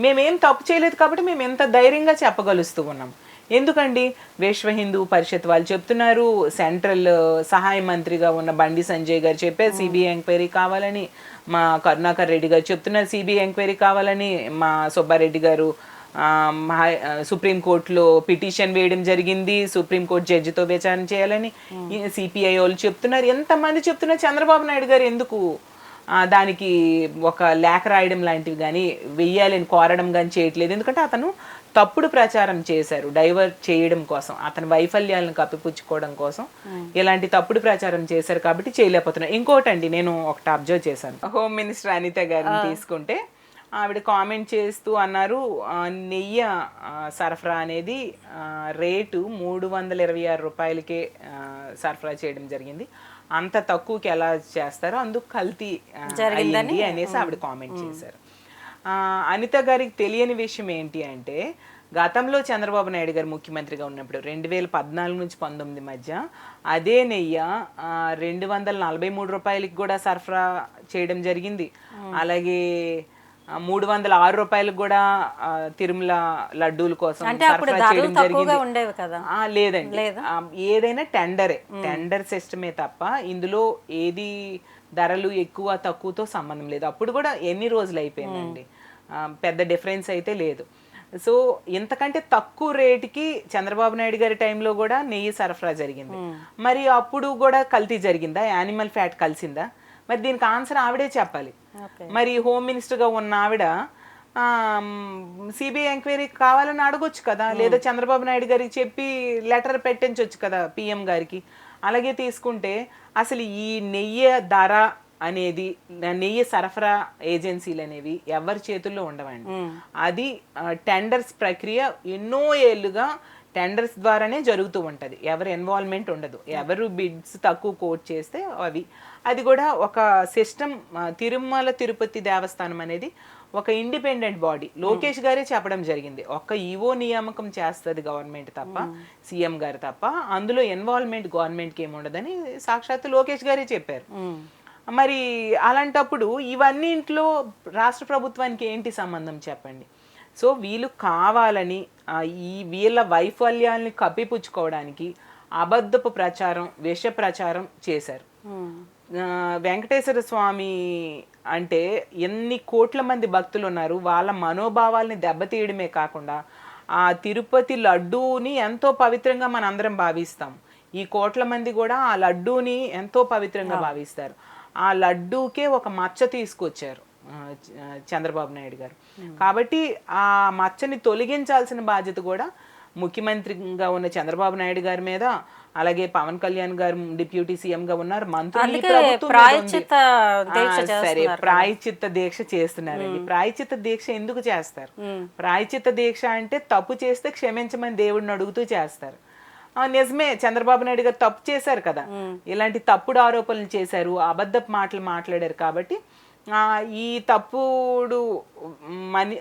మేమేం తప్పు చేయలేదు కాబట్టి మేము ఎంత ధైర్యంగా చెప్పగలుస్తూ ఉన్నాం. ఎందుకండి విశ్వ హిందూ పరిషత్ వాళ్ళు చెప్తున్నారు, సెంట్రల్ సహాయ మంత్రిగా ఉన్న బండి సంజయ్ గారు చెప్పారు సిబిఐ ఎంక్వైరీ కావాలని, మా కరుణాకర్ రెడ్డి గారు చెప్తున్నారు సిబిఐ ఎంక్వైరీ కావాలని, మా సుబ్బారెడ్డి గారు సుప్రీంకోర్టులో పిటిషన్ వేయడం జరిగింది, సుప్రీంకోర్టు జడ్జితో విచారణ చేయాలని సిపిఐ వాళ్ళు చెప్తున్నారు. ఎంతమంది చెప్తున్నారు, చంద్రబాబు నాయుడు గారు ఎందుకు దానికి ఒక లేఖ రాయడం లాంటివి కానీ వెయ్యాలని కోరడం కానీ చేయట్లేదు? ఎందుకంటే అతను తప్పుడు ప్రచారం చేశారు, డైవర్ట్ చేయడం కోసం, అతని వైఫల్యాలను కప్పిపుచ్చుకోవడం కోసం ఇలాంటి తప్పుడు ప్రచారం చేశారు కాబట్టి చేయలేకపోతున్నారు. ఇంకోటండి, నేను ఒకటి అబ్జర్వ్ చేశాను, హోమ్ మినిస్టర్ అనిత గారిని తీసుకుంటే ఆవిడ కామెంట్ చేస్తూ అన్నారు, నెయ్యి సరఫరా అనేది రేటు 326 రూపాయలకే సరఫరా చేయడం జరిగింది, అంత తక్కువకి ఎలా చేస్తారో అందుకు కల్తీ అయింది అనేసి ఆవిడ కామెంట్ చేశారు. అనిత గారికి తెలియని విషయం ఏంటి అంటే, గతంలో చంద్రబాబు నాయుడు గారు ముఖ్యమంత్రిగా ఉన్నప్పుడు 2014 నుంచి 19 మధ్య అదే నెయ్యి 243 రూపాయలకి కూడా సరఫరా చేయడం జరిగింది. అలాగే 306 రూపాయలకు కూడా తిరుమల లడ్డూల కోసం సరఫరా చేయడం జరిగింది. లేదండి, ఏదైనా టెండర్ సిస్టమే తప్ప ఇందులో ఏది ధరలు ఎక్కువ తక్కువతో సంబంధం లేదు. అప్పుడు కూడా ఎన్ని రోజులు అయిపోయిందండి, పెద్ద డిఫరెన్స్ అయితే లేదు. సో ఇంతకంటే తక్కువ రేటుకి చంద్రబాబు నాయుడు గారి టైంలో కూడా నెయ్యి సరఫరా జరిగింది. మరి అప్పుడు కూడా కల్తీ జరిగిందా, యానిమల్ ఫ్యాట్ కలిసిందా? మరి దీనికి ఆన్సర్ ఆవిడే చెప్పాలి. మరి హోమ్ మినిస్టర్గా ఉన్న ఆవిడ సిబిఐ ఎంక్వైరీ కావాలని అడగొచ్చు కదా, లేదా చంద్రబాబు నాయుడు గారికి చెప్పి లెటర్ పెట్టించవచ్చు కదా పిఎం గారికి. అలాగే తీసుకుంటే అసలు ఈ నెయ్యి ధర అనేది, నెయ్యి సరఫరా ఏజెన్సీలు అనేవి ఎవరి చేతుల్లో ఉండవండి. అది టెండర్స్ ప్రక్రియ ఎన్నో ఏళ్ళుగా టెండర్స్ ద్వారానే జరుగుతూ ఉంటుంది, ఎవరి ఇన్వాల్వ్మెంట్ ఉండదు. ఎవరు బిడ్స్ తక్కువ కోట్ చేస్తే అవి, అది కూడా ఒక సిస్టమ్. తిరుమల తిరుపతి దేవస్థానం అనేది ఒక ఇండిపెండెంట్ బాడీ, లోకేష్ గారే చెప్పడం జరిగింది, ఒక్క ఈవో నియామకం చేస్తుంది గవర్నమెంట్ తప్ప, సీఎం గారు తప్ప, అందులో ఇన్వాల్వ్మెంట్ గవర్నమెంట్కి ఏముండదని సాక్షాత్తు లోకేష్ గారే చెప్పారు. మరి అలాంటప్పుడు ఇవన్నింట్లో రాష్ట్ర ప్రభుత్వానికి ఏంటి సంబంధం చెప్పండి? సో వీళ్ళు కావాలని ఈ వీళ్ళ వైఫల్యాల్ని కప్పిపుచ్చుకోవడానికి అబద్ధపు ప్రచారం, విష ప్రచారం చేశారు. వెంకటేశ్వర స్వామి అంటే ఎన్ని కోట్ల మంది భక్తులు ఉన్నారు, వాళ్ళ మనోభావాల్ని దెబ్బతీయడమే కాకుండా ఆ తిరుపతి లడ్డూని ఎంతో పవిత్రంగా మన అందరం భావిస్తాం. ఈ కోట్ల మంది కూడా ఆ లడ్డూని ఎంతో పవిత్రంగా భావిస్తారు. ఆ లడ్డూకే ఒక మచ్చ తీసుకొచ్చారు చంద్రబాబు నాయుడు గారు. కాబట్టి ఆ మచ్చని తొలగించాల్సిన బాధ్యత కూడా ముఖ్యమంత్రిగా ఉన్న చంద్రబాబు నాయుడు గారి మీద, అలాగే పవన్ కళ్యాణ్ గారు డిప్యూటీ సీఎం గా ఉన్నారు, మంత్రులు ఈ ప్రభుత్వం సరే ప్రాయశ్చిత్త దీక్ష చేస్తున్నారండి. ప్రాయశ్చిత్త దీక్ష ఎందుకు చేస్తారు? ప్రాయశ్చిత్త దీక్ష అంటే తప్పు చేస్తే క్షమించమని దేవుడిని అడుగుతూ చేస్తారు. నిజమే, చంద్రబాబు నాయుడు గారు తప్పు చేశారు కదా, ఇలాంటి తప్పుడు ఆరోపణలు చేశారు, అబద్ధపు మాటలు మాట్లాడారు. కాబట్టి ఈ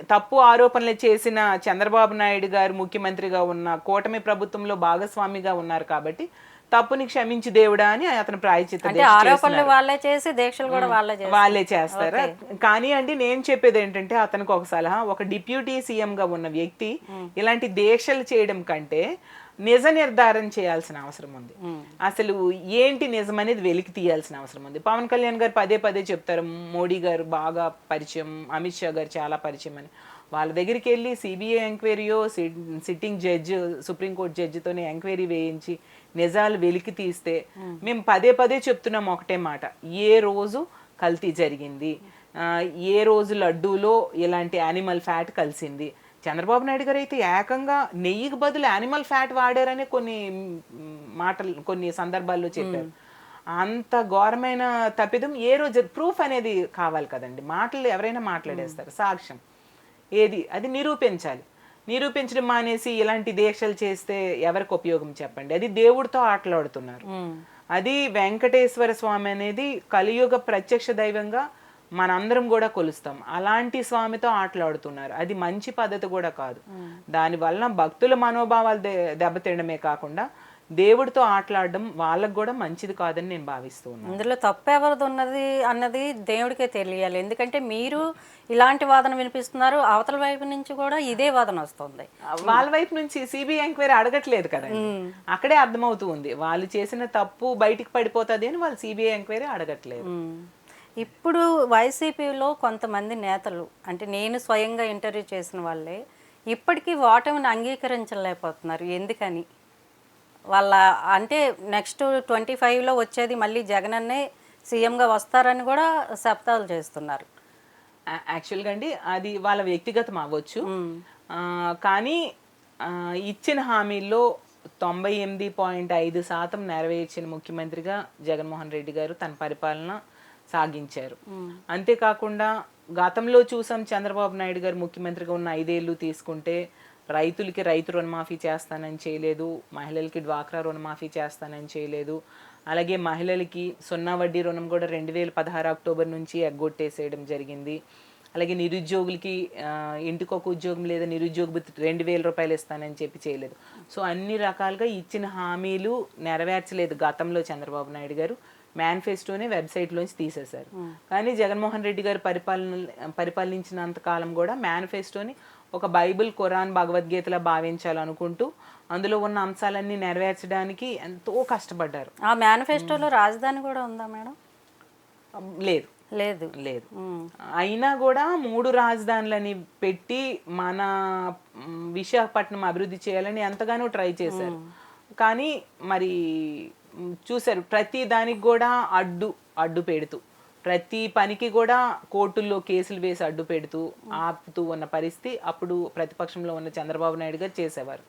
తప్పు ఆరోపణలు చేసిన చంద్రబాబు నాయుడు గారు ముఖ్యమంత్రిగా ఉన్న కూటమి ప్రభుత్వంలో భాగస్వామిగా ఉన్నారు కాబట్టి తప్పుని క్షమించి దేవుడా అని అతను ప్రాయశ్చిత్త వాళ్ళే చేస్తారా? కానీ అండి నేను చెప్పేది ఏంటంటే, అతనికి ఒక సలహా, ఒక డిప్యూటీ సీఎం గా ఉన్న వ్యక్తి ఇలాంటి దీక్షలు చేయడం కంటే నిజ నిర్ధారణ చేయాల్సిన అవసరం ఉంది. అసలు ఏంటి నిజం అనేది వెలికి తీయాల్సిన అవసరం ఉంది. పవన్ కళ్యాణ్ గారు పదే పదే చెప్తారు మోడీ గారు బాగా పరిచయం, అమిత్ షా గారు చాలా పరిచయం అని. వాళ్ళ దగ్గరికి వెళ్ళి సిబిఐ ఎంక్వైరీయో సిట్టింగ్ జడ్జి సుప్రీంకోర్టు జడ్జితోనే ఎంక్వైరీ వేయించి నిజాలు వెలికి తీస్తే, మేము పదే పదే చెప్తున్నాం ఒకటే మాట, ఏ రోజు కల్తీ జరిగింది, ఏ రోజు లడ్డూలో ఇలాంటి యానిమల్ ఫ్యాట్ కలిసింది. చంద్రబాబు నాయుడు గారు అయితే ఏకంగా నెయ్యికి బదులు యానిమల్ ఫ్యాట్ వాడారని కొన్ని సందర్భాల్లో చెప్పారు. అంత ఘోరమైన తప్పిదం ఏ రోజు ప్రూఫ్ అనేది కావాలి కదండి. మాటలు ఎవరైనా మాట్లాడేస్తారు, సాక్ష్యం ఏది అది నిరూపించాలి. నిరూపించడం మానేసి ఇలాంటి దీక్షలు చేస్తే ఎవరికి ఉపయోగం చెప్పండి? అది దేవుడితో ఆటలాడుతున్నారు. అది వెంకటేశ్వర స్వామి అనేది కలియుగ ప్రత్యక్ష దైవంగా మనందరం కూడా కొలుస్తాం. అలాంటి స్వామితో ఆటలాడుతున్నారు. అది మంచి పద్ధతి కూడా కాదు. దానివల్ల భక్తుల మనోభావాలు దెబ్బతినడమే కాకుండా దేవుడితో ఆటలాడడం వాళ్ళకు కూడా మంచిది కాదని నేను భావిస్తూ ఉన్నాను. ఇందులో తప్పు ఎవరిది ఉన్నది అన్నది దేవుడికే తెలియాలి. ఎందుకంటే మీరు ఇలాంటి వాదన వినిపిస్తున్నారు, అవతల వైపు నుంచి కూడా ఇదే వాదన వస్తుంది. వాళ్ళ వైపు నుంచి సిబిఐ ఎంక్వైరీ అడగట్లేదు కదండి, అక్కడే అర్థమవుతూ ఉంది వాళ్ళు చేసిన తప్పు బయటికి పడిపోతుంది అని వాళ్ళు సిబిఐ ఎంక్వైరీ అడగట్లేదు. ఇప్పుడు వైసీపీలో కొంతమంది నేతలు, అంటే నేను స్వయంగా ఇంటర్వ్యూ చేసిన వాళ్ళే, ఇప్పటికీ ఓటమిని అంగీకరించలేకపోతున్నారు. ఎందుకని? వాళ్ళ అంటే నెక్స్ట్ 25లో వచ్చేది మళ్ళీ జగనన్నే సీఎంగా వస్తారని కూడా శబ్దాలు చేస్తున్నారు. యాక్చువల్గా అండి అది వాళ్ళ వ్యక్తిగతం అవ్వచ్చు, కానీ ఇచ్చిన హామీల్లో 98.5% నెరవేర్చిన ముఖ్యమంత్రిగా జగన్మోహన్ రెడ్డి గారు తన పరిపాలన సాగించారు. అంతేకాకుండా గతంలో చూసాం చంద్రబాబు నాయుడు గారు ముఖ్యమంత్రిగా ఉన్న 5 ఏళ్ళు తీసుకుంటే రైతులకి రైతు రుణమాఫీ చేస్తానని చేయలేదు, మహిళలకి డ్వాక్రా రుణమాఫీ చేస్తానని చేయలేదు, అలాగే మహిళలకి 0 వడ్డీ రుణం కూడా 2016 అక్టోబర్ నుంచి ఎగ్గొట్టేసేయడం జరిగింది. అలాగే నిరుద్యోగులకి ఇంటికొక ఉద్యోగం లేదా నిరుద్యోగ 2,000 రూపాయలు ఇస్తానని చెప్పి చేయలేదు. సో అన్ని రకాలుగా ఇచ్చిన హామీలు నెరవేర్చలేదు గతంలో చంద్రబాబు నాయుడు గారు. మేనిఫెస్టోనే వెబ్సైట్లోంచి తీసేశారు. కానీ జగన్మోహన్ రెడ్డి గారు పరిపాలించినంత కాలం కూడా మేనిఫెస్టోని ఒక బైబిల్, ఖురాన్, భగవద్గీతలా భావించాలనుకుంటూ అందులో ఉన్న అంశాలన్నీ నెరవేర్చడానికి ఎంతో కష్టపడ్డారు. ఆ మేనిఫెస్టోలో రాజధాని కూడా ఉందా మేడం? లేదు లేదు లేదు. అయినా కూడా 3 రాజధానులని పెట్టి మన విశాఖపట్నం అభివృద్ధి చేయాలని ఎంతగానో ట్రై చేశారు. కానీ మరి చూశారు, ప్రతి దానికి కూడా అడ్డు పెడుతూ, ప్రతి పనికి కూడా కోర్టుల్లో కేసులు వేసి అడ్డు పెడుతూ ఆపుతూ ఉన్న పరిస్థితి అప్పుడు ప్రతిపక్షంలో ఉన్న చంద్రబాబు నాయుడు గారు చేసేవారు.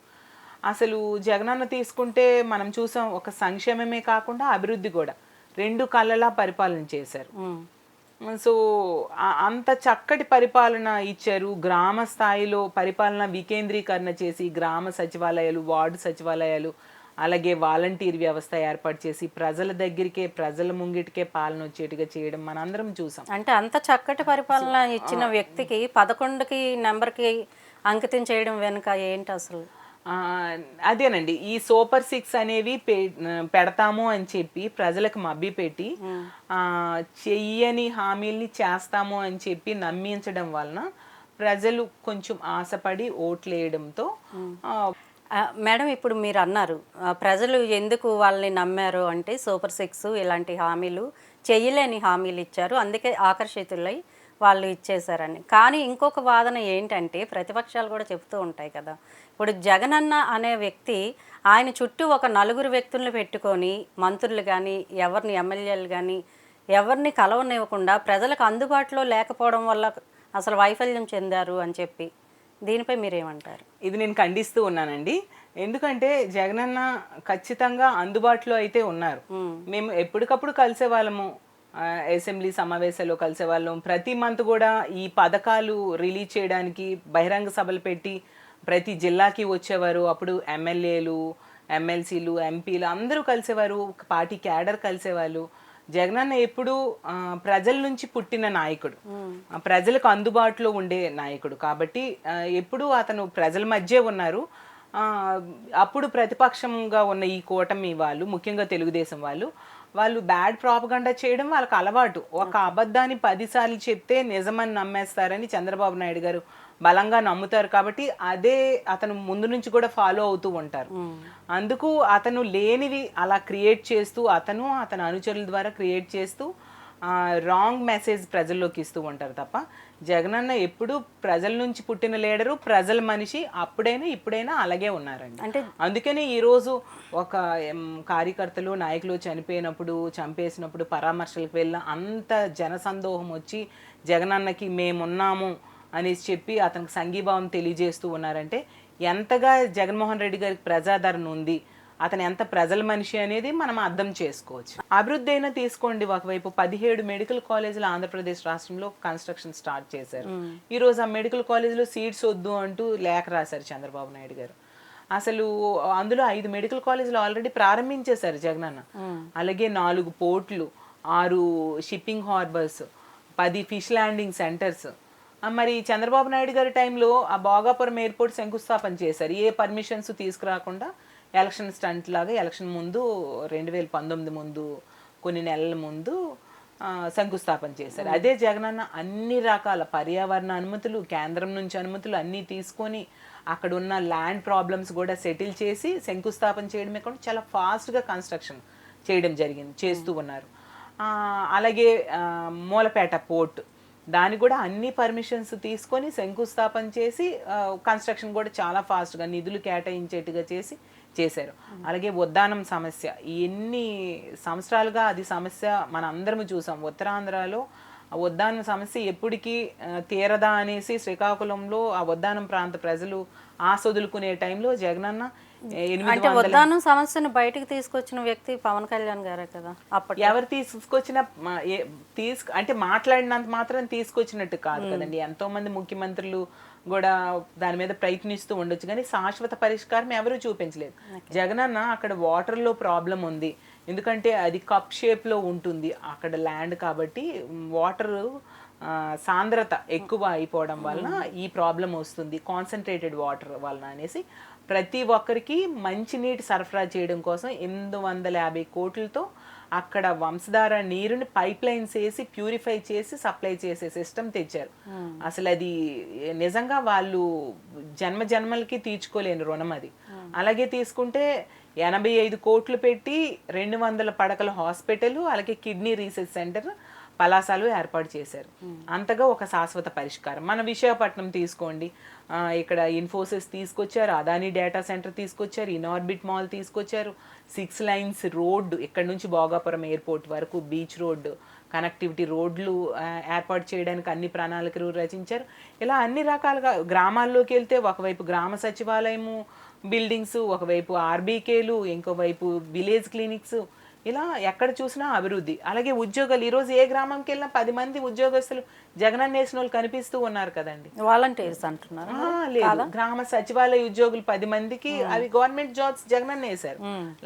అసలు జగనన్న తీసుకుంటే మనం చూసాం, ఒక సంక్షేమమే కాకుండా అభివృద్ధి కూడా 2 కళ్ళలా పరిపాలన చేశారు. సో అంత చక్కటి పరిపాలన ఇచ్చారు. గ్రామ స్థాయిలో పరిపాలన వికేంద్రీకరణ చేసి గ్రామ సచివాలయాలు, వార్డు సచివాలయాలు, అలాగే వాలంటీర్ వ్యవస్థ ఏర్పాటు చేసి ప్రజల దగ్గరికే, ప్రజల ముంగిటికే పాలన వచ్చేట్టుగా చేయడం మనందరం చూసాం. అంటే అంత చక్కటి పరిపాలన ఇచ్చిన వ్యక్తికి 11కి నెంబర్కి అంకితం చేయడం వెనుక ఏంటి అసలు? అదేనండి, ఈ సూపర్ 6 అనేవి పెడతాము అని చెప్పి ప్రజలకు మభ్య పెట్టి చెయ్యని హామీల్ని చేస్తాము అని చెప్పి నమ్మించడం వలన ప్రజలు కొంచెం ఆశపడి ఓట్లు వేయడంతో మేడం ఇప్పుడు మీరు అన్నారు ప్రజలు ఎందుకు వాళ్ళని నమ్మారు అంటే సూపర్ సిక్స్ ఇలాంటి హామీలు చేయలేని హామీలు ఇచ్చారు, అందుకే ఆకర్షితులై వాళ్ళు ఇచ్చేశారని. కానీ ఇంకొక వాదన ఏంటంటే ప్రతిపక్షాలు కూడా చెప్తూ ఉంటాయి కదా, ఇప్పుడు జగనన్న అనే వ్యక్తి ఆయన చుట్టూ ఒక నలుగురు వ్యక్తులను పెట్టుకొని మంత్రులు కానీ ఎవరిని ఎమ్మెల్యేలు కానీ ఎవరిని కలవనివ్వకుండా ప్రజలకు అందుబాటులో లేకపోవడం వల్ల అసలు వైఫల్యం చెందారు అని చెప్పి, దీనిపై మీరేమంటారు? ఇది నేను ఖండిస్తూ ఉన్నానండి. ఎందుకంటే జగనన్న ఖచ్చితంగా అందుబాటులో అయితే ఉన్నారు. మేము ఎప్పటికప్పుడు కలిసే వాళ్ళము, అసెంబ్లీ సమావేశాల్లో కలిసే వాళ్ళం. ప్రతి మంత్ కూడా ఈ పథకాలు రిలీజ్ చేయడానికి బహిరంగ సభలు పెట్టి ప్రతి జిల్లాకి వచ్చేవారు. అప్పుడు ఎమ్మెల్యేలు, ఎమ్మెల్సీలు, ఎంపీలు అందరూ కలిసేవారు, పార్టీ క్యాడర్ కలిసేవాళ్ళు. జగనన్న ఎప్పుడు ప్రజల నుంచి పుట్టిన నాయకుడు, ప్రజలకు అందుబాటులో ఉండే నాయకుడు కాబట్టి ఎప్పుడు అతను ప్రజల మధ్య ఉన్నారు. అప్పుడు ప్రతిపక్షంగా ఉన్న ఈ కూటమి వాళ్ళు, ముఖ్యంగా తెలుగుదేశం వాళ్ళు బ్యాడ్ ప్రాపగండా చేయడం వాళ్ళకి అలవాటు. ఒక అబద్ధాన్ని 10 సార్లు చెప్తే నిజమని నమ్మేస్తారని చంద్రబాబు నాయుడు గారు బలంగా నమ్ముతారు కాబట్టి అదే అతను ముందు నుంచి కూడా ఫాలో అవుతూ ఉంటారు. అందుకు అతను లేనివి అలా క్రియేట్ చేస్తూ, అతని అనుచరుల ద్వారా క్రియేట్ చేస్తూ రాంగ్ మెసేజ్ ప్రజల్లోకి ఇస్తూ ఉంటారు తప్ప జగనన్న ఎప్పుడు ప్రజల నుంచి పుట్టిన లీడరు, ప్రజల మనిషి. అప్పుడైనా ఇప్పుడైనా అలాగే ఉన్నారండి. అంటే అందుకనే ఈరోజు ఒక కార్యకర్తలు నాయకులు చనిపోయినప్పుడు, చంపేసినప్పుడు పరామర్శలకు వెళ్ళిన అంత జనసందోహం వచ్చి జగనన్నకి మేమున్నాము అనేసి చెప్పి అతనికి సంఘీభావం తెలియజేస్తూ ఉన్నారంటే ఎంతగా జగన్మోహన్ రెడ్డి గారికి ప్రజాదరణ ఉంది, అతను ఎంత ప్రజల మనిషి అనేది మనం అర్థం చేసుకోవచ్చు. అభివృద్ధి అయినా తీసుకోండి, ఒకవైపు 17 మెడికల్ కాలేజీలు ఆంధ్రప్రదేశ్ రాష్ట్రంలో కన్స్ట్రక్షన్ స్టార్ట్ చేశారు. ఈ రోజు ఆ మెడికల్ కాలేజీలో సీట్స్ వద్దు అంటూ లేఖ రాశారు చంద్రబాబు నాయుడు గారు. అసలు అందులో 5 మెడికల్ కాలేజీలు ఆల్రెడీ ప్రారంభించేశారు జగనన్న. అలాగే 4 పోర్ట్లు, 6 shipping harbours, 10 fish landing centres. మరి చంద్రబాబు నాయుడు గారి టైంలో ఆ భోగాపురం ఎయిర్పోర్ట్ శంకుస్థాపన చేశారు, ఏ పర్మిషన్స్ తీసుకురాకుండా. ఎలక్షన్ స్టంట్ లాగా ఎలక్షన్ ముందు 2019 ముందు కొన్ని నెలల ముందు శంకుస్థాపన చేశారు. అదే జగనన్న అన్ని రకాల పర్యావరణ అనుమతులు, కేంద్రం నుంచి అనుమతులు అన్నీ తీసుకొని అక్కడ ఉన్న ల్యాండ్ ప్రాబ్లమ్స్ కూడా సెటిల్ చేసి శంకుస్థాపన చేయడమే కాకుండా చాలా ఫాస్ట్గా కన్స్ట్రక్షన్ చేయడం చేస్తూ ఉన్నారు. అలాగే మూలపేట పోర్ట్, దాన్ని కూడా అన్ని పర్మిషన్స్ తీసుకొని శంకుస్థాపన చేసి కన్స్ట్రక్షన్ కూడా చాలా ఫాస్ట్గా నిధులు కేటాయించేట్టుగా చేశారు. అలాగే ఉద్దానం సమస్య, ఎన్ని సంవత్సరాలుగా అది సమస్య మన అందరం చూసాం. ఉత్తరాంధ్రలో ఆ ఉద్దానం సమస్య ఎప్పటికీ తీరదా అనేసి శ్రీకాకుళంలో ఆ ఉద్దానం ప్రాంత ప్రజలు ఆస్వాదులుకునే టైంలో జగనన్న అంటే ఉద్దానం సమస్యను బయటకు తీసుకొచ్చిన వ్యక్తి పవన్ కళ్యాణ్ గారే కదా. అప్పటి ఎవరు తీసుకొచ్చిన అంటే మాట్లాడినంత మాత్రం తీసుకొచ్చినట్టు కాదు కదండి. ఎంతో మంది ముఖ్యమంత్రులు కూడా దాని మీద ప్రయత్నిస్తూ ఉండొచ్చు, కానీ శాశ్వత పరిష్కారం ఎవరు చూపించలేదు. జగనన్న అక్కడ వాటర్లో ప్రాబ్లం ఉంది, ఎందుకంటే అది కప్ షేప్లో ఉంటుంది అక్కడ ల్యాండ్ కాబట్టి వాటర్ సాంద్రత ఎక్కువ అయిపోవడం వలన ఈ ప్రాబ్లం వస్తుంది, కాన్సన్ట్రేటెడ్ వాటర్ వలన అనేసి ప్రతి ఒక్కరికి మంచినీటి సరఫరా చేయడం కోసం 850 కోట్లతో అక్కడ వంశధార నీరుని పైప్ లైన్స్ వేసి ప్యూరిఫై చేసి సప్లై చేసే సిస్టమ్ తెచ్చారు. అసలు అది నిజంగా వాళ్ళు జన్మలకి తీర్చుకోలేని రుణం అది. అలాగే తీసుకుంటే 85 కోట్లు పెట్టి 200 పడకల హాస్పిటల్, అలాగే కిడ్నీ రీసెర్చ్ సెంటర్ పలాసాలు ఏర్పాటు చేశారు. అంతగా ఒక శాశ్వత పరిష్కారం. మన విశాఖపట్నం తీసుకోండి, ఇక్కడ ఇన్ఫోసిస్ తీసుకొచ్చారు, అదానీ డేటా సెంటర్ తీసుకొచ్చారు, ఇన్ఆర్బిట్ మాల్ తీసుకొచ్చారు, 6 లైన్స్ రోడ్డు ఇక్కడ నుంచి భోగాపురం ఎయిర్పోర్ట్ వరకు బీచ్ రోడ్డు కనెక్టివిటీ రోడ్లు ఏర్పాటు చేయడానికి అన్ని ప్రణాళికలు రచించారు. ఇలా అన్ని రకాలుగా గ్రామాల్లోకి వెళ్తే ఒకవైపు గ్రామ సచివాలయము బిల్డింగ్స్, ఒకవైపు ఆర్బీకేలు, ఇంకోవైపు విలేజ్ క్లినిక్స్, ఇలా ఎక్కడ చూసినా అభివృద్ధి. అలాగే ఉద్యోగాలు, ఈరోజు ఏ గ్రామంకి వెళ్ళినా 10 మంది ఉద్యోగస్తులు జగనన్న వేసిన వాళ్ళు కనిపిస్తూ ఉన్నారు కదండి. వాలంటీర్స్ అంటున్నారు. లేదు, గ్రామ సచివాలయ ఉద్యోగులు 10 మందికి అవి గవర్నమెంట్ జాబ్స్ జగనన్న వేశారు.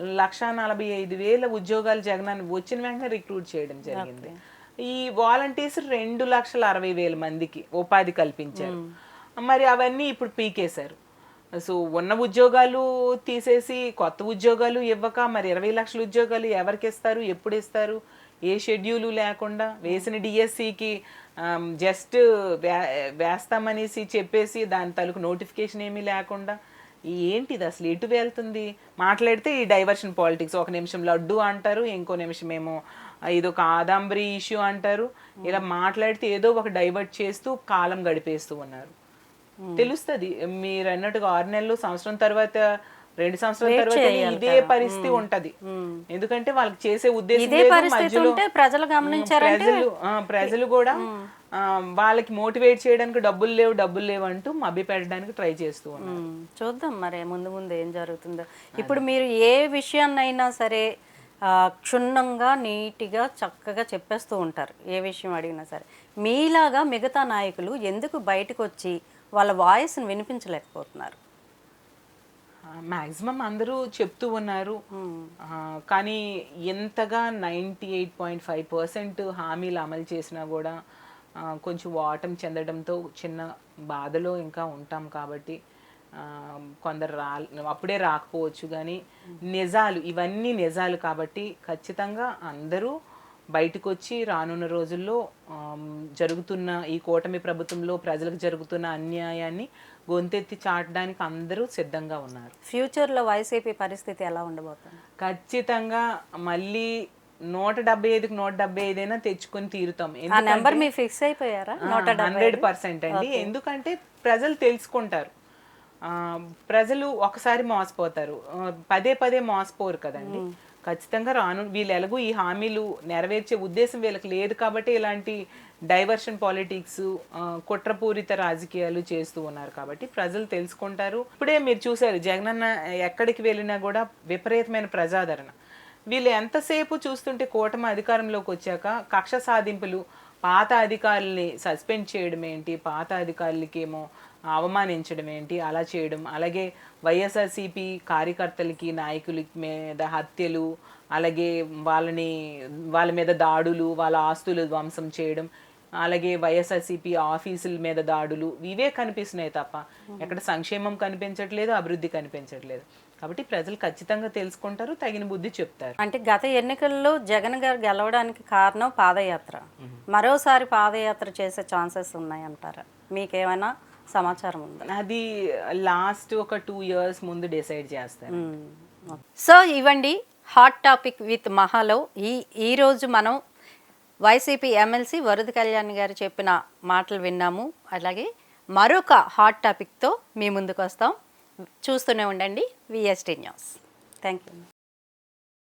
1,45,000 ఉద్యోగాలు జగనన్న వచ్చిన వెంటనే రిక్రూట్ చేయడం జరిగింది. ఈ వాలంటీర్స్ 2,60,000 మందికి ఉపాధి కల్పించారు. మరి అవన్నీ ఇప్పుడు పీకేశారు. సో ఉన్న ఉద్యోగాలు తీసేసి కొత్త ఉద్యోగాలు ఇవ్వక మరి 20 లక్షల ఉద్యోగాలు ఎవరికి ఇస్తారు, ఎప్పుడు ఇస్తారు, ఏ షెడ్యూలు లేకుండా వేసిన డిఎస్సికి జస్ట్ వేస్తామనేసి చెప్పేసి దాని తలకు నోటిఫికేషన్ ఏమీ లేకుండా ఏంటిది అసలు ఎటు వెళ్తుంది? మాట్లాడితే ఈ డైవర్షన్ పాలిటిక్స్, ఒక నిమిషం లడ్డు అంటారు, ఇంకో నిమిషం ఏమో ఇదొక ఆదాంబరి ఇష్యూ అంటారు. ఇలా మాట్లాడితే ఏదో ఒక డైవర్ట్ చేస్తూ కాలం గడిపేస్తూ ఉన్నారు. తెలుస్తుంది మీరు అన్నట్టుగా 6 నెలలు, సంవత్సరం తర్వాత, 2 సంవత్సరాల తర్వాత ఇదే పరిస్థితి ఉంటది. ఎందుకంటే వాళ్ళకి చేసే ఉద్దేశం లేదు. మధ్యలో ప్రజలు కూడా వాళ్ళకి మోటివేట్ చేయడానికి డబ్బులు లేవు అంటూ మభ్య పెట్టడానికి ట్రై చేస్తూ ఉన్నారు. చూద్దాం మరి ముందు ముందు ఏం జరుగుతుందో. ఇప్పుడు మీరు ఏ విషయాన్నైనా సరే క్షుణ్ణంగా నీట్గా చక్కగా చెప్పేస్తూ ఉంటారు, ఏ విషయం అడిగినా సరే. మీలాగా మిగతా నాయకులు ఎందుకు బయటకు వచ్చి వాళ్ళ వాయిస్ని వినిపించలేకపోతున్నారు? మ్యాక్సిమం అందరూ చెప్తూ ఉన్నారు, కానీ ఎంతగా 98.5% హామీలు అమలు చేసినా కూడా కొంచెం ఓటమి చెందడంతో చిన్న బాధలో ఇంకా ఉంటాం. కాబట్టి కొందరు అప్పుడే రాకపోవచ్చు, కానీ నిజాలు ఇవన్నీ నిజాలు కాబట్టి ఖచ్చితంగా అందరూ బయటకు వచ్చి రానున్న రోజుల్లో జరుగుతున్న ఈ కూటమి ప్రభుత్వంలో ప్రజలకు జరుగుతున్న అన్యాయాన్ని గొంతెత్తి చాటడానికి అందరూ సిద్ధంగా ఉన్నారు. ఫ్యూచర్లో వైసీపీ పరిస్థితి ఎలా ఉండబోతుంది? ఖచ్చితంగా మళ్ళీ 175కి 175 తెచ్చుకొని తీరుతాం. 100% అండి. ఎందుకంటే ప్రజలు తెలుసుకుంటారు. ప్రజలు ఒకసారి మోసపోతారు, పదే మోసపోరు కదండి. ఖచ్చితంగా వీళ్ళు ఎలాగూ ఈ హామీలు నెరవేర్చే ఉద్దేశం వీళ్ళకి లేదు కాబట్టి ఇలాంటి డైవర్షన్ పాలిటిక్స్, కుట్రపూరిత రాజకీయాలు చేస్తూ ఉన్నారు. కాబట్టి ప్రజలు తెలుసుకుంటారు. ఇప్పుడే మీరు చూసారు, జగనన్న ఎక్కడికి వెళ్ళినా కూడా విపరీతమైన ప్రజాదరణ. వీళ్ళు ఎంతసేపు చూస్తుంటే కూటమి అధికారంలోకి వచ్చాక కక్ష సాధింపులు, పాత అధికారుల్ని సస్పెండ్ చేయడం ఏంటి, పాత అధికారులకి ఏమో అవమానించడం ఏంటి, అలా చేయడం. అలాగే వైఎస్ఆర్సీపీ కార్యకర్తలకి, నాయకుల మీద హత్యలు, అలాగే వాళ్ళ మీద దాడులు, వాళ్ళ ఆస్తులు ధ్వంసం చేయడం, అలాగే వైఎస్ఆర్సీపీ ఆఫీసుల మీద దాడులు, ఇవే కనిపిస్తున్నాయి తప్ప ఎక్కడ సంక్షేమం కనిపించట్లేదు, అభివృద్ధి కనిపించట్లేదు. కాబట్టి ప్రజలు ఖచ్చితంగా తెలుసుకుంటారు, తగిన బుద్ధి చెప్తారు. అంటే గత ఎన్నికల్లో జగన్ గారు గెలవడానికి కారణం పాదయాత్ర. మరోసారి పాదయాత్ర చేసే ఛాన్సెస్ ఉన్నాయంటారా? మీకేమైనా సమాచారం ఉందా? అది లాస్ట్ ఒక 2 years ముందు డిసైడ్ చేస్తారు. సో ఇవ్వండి హాట్ టాపిక్ విత్ మహాలో ఈరోజు మనం వైసీపీ ఎమ్మెల్సీ వరద కళ్యాణ్ గారు చెప్పిన మాటలు విన్నాము. అలాగే మరొక హాట్ టాపిక్తో మీ ముందుకు వస్తాం. చూస్తూనే ఉండండి VST న్యూస్. Thank you.